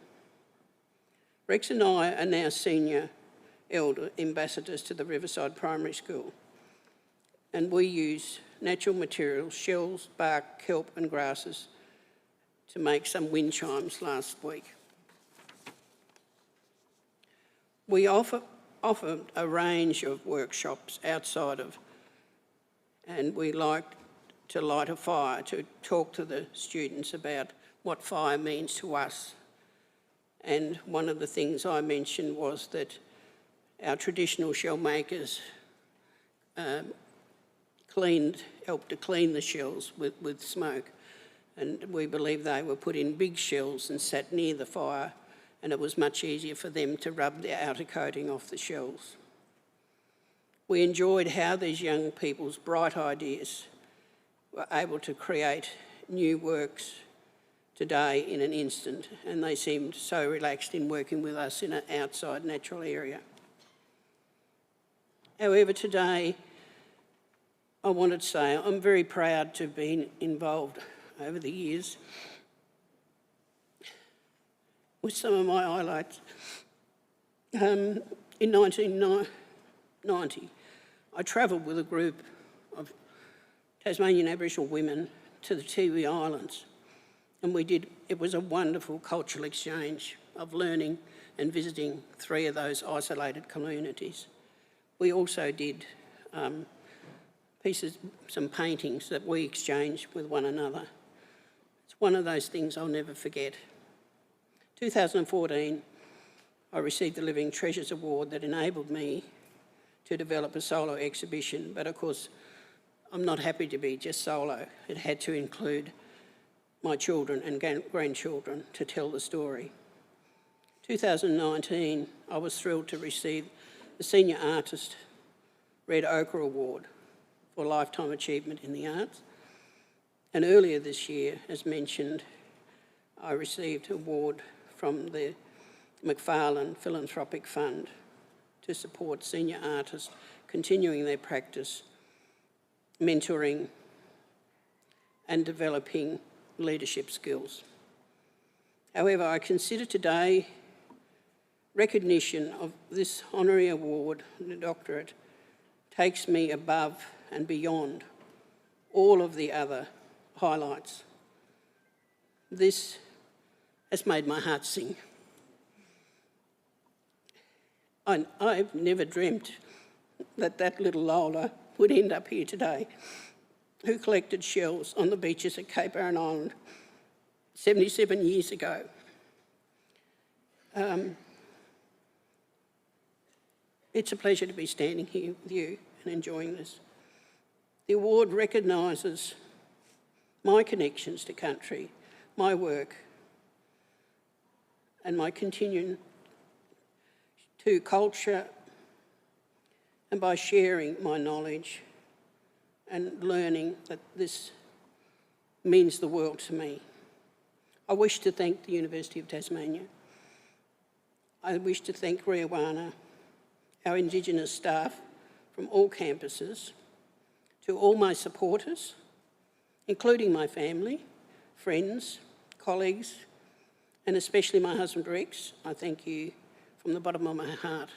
Rex and I are now senior elder ambassadors to the Riverside Primary School, and we use natural materials, shells, bark, kelp and grasses to make some wind chimes last week. We offer a range of workshops outside of, and we like to light a fire to talk to the students about what fire means to us. And one of the things I mentioned was that our traditional shell makers helped to clean the shells with smoke. And we believe they were put in big shells and sat near the fire, and it was much easier for them to rub the outer coating off the shells. We enjoyed how these young people's bright ideas were able to create new works today in an instant, and they seemed so relaxed in working with us in an outside natural area. However, today I wanted to say I'm very proud to have been involved over the years with some of my highlights. In 1990, I travelled with a group of Tasmanian Aboriginal women to the Tiwi Islands, and it was a wonderful cultural exchange of learning and visiting 3 of those isolated communities. We also did some paintings that we exchanged with one another. It's one of those things I'll never forget. 2014, I received the Living Treasures Award that enabled me to develop a solo exhibition, but of course I'm not happy to be just solo. It had to include my children and grandchildren to tell the story. 2019, I was thrilled to receive the Senior Artist Red Ochre Award for Lifetime Achievement in the Arts. And earlier this year, as mentioned, I received an award from the McFarlane Philanthropic Fund to support senior artists continuing their practice, mentoring and developing leadership skills. However, I consider today recognition of this honorary award, the doctorate, takes me above and beyond all of the other highlights. This has made my heart sing. I've never dreamt that that little Lola would end up here today, who collected shells on the beaches at Cape Barren Island 77 years ago. It's a pleasure to be standing here with you and enjoying this. The award recognises my connections to country, my work, and my continuing to culture, and by sharing my knowledge and learning that this means the world to me. I wish to thank the University of Tasmania. I wish to thank Riawana, our Indigenous staff from all campuses, to all my supporters, including my family, friends, colleagues, and especially my husband Rex. I thank you from the bottom of my heart.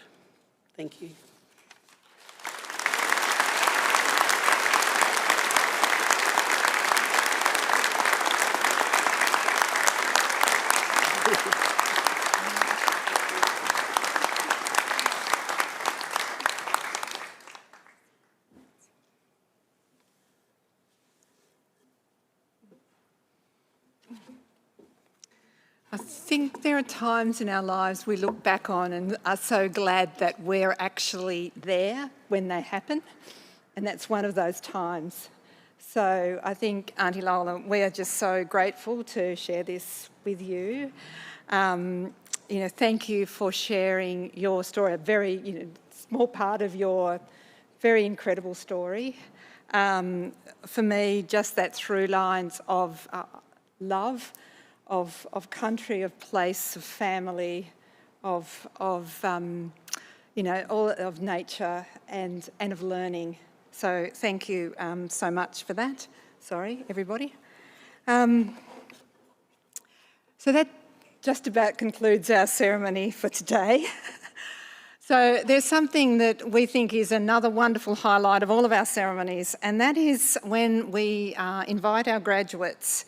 Thank you. I think there are times in our lives we look back on and are so glad that we're actually there when they happen, and that's one of those times. So I think, Auntie Lola, we are just so grateful to share this with you. Thank you for sharing your story, a very small part of your very incredible story. For me, just that through lines of love, of country, of place, of family, of all of nature and of learning. So thank you so much for that. Sorry, everybody. So that just about concludes our ceremony for today. So there's something that we think is another wonderful highlight of all of our ceremonies, and that is when we invite our graduates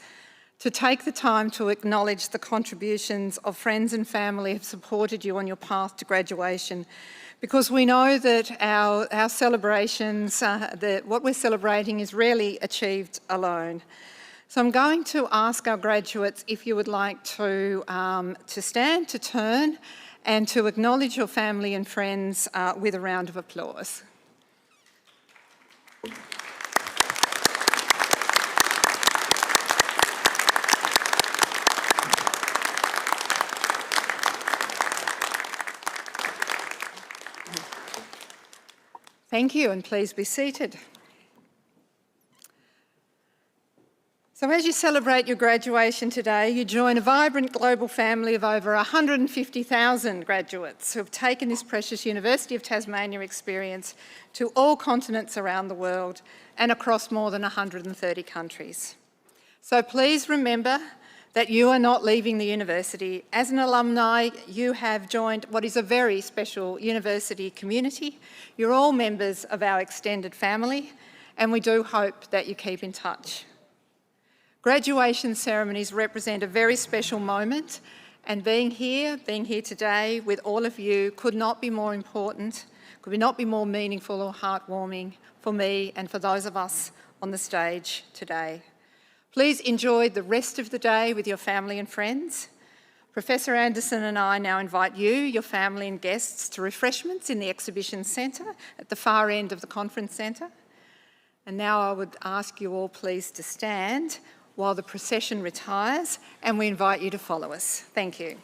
to take the time to acknowledge the contributions of friends and family who have supported you on your path to graduation, because we know that our celebrations, what we're celebrating is rarely achieved alone. So I'm going to ask our graduates if you would like to stand, to turn, and to acknowledge your family and friends with a round of applause. Thank you, and please be seated. So as you celebrate your graduation today, you join a vibrant global family of over 150,000 graduates who have taken this precious University of Tasmania experience to all continents around the world and across more than 130 countries. So please remember that you are not leaving the university. As an alumni, you have joined what is a very special university community. You're all members of our extended family, and we do hope that you keep in touch. Graduation ceremonies represent a very special moment, and being here today with all of you could not be more important, could not be more meaningful or heartwarming for me and for those of us on the stage today. Please enjoy the rest of the day with your family and friends. Professor Anderson and I now invite you, your family and guests to refreshments in the exhibition centre at the far end of the conference centre. And now I would ask you all please to stand while the procession retires, and we invite you to follow us. Thank you.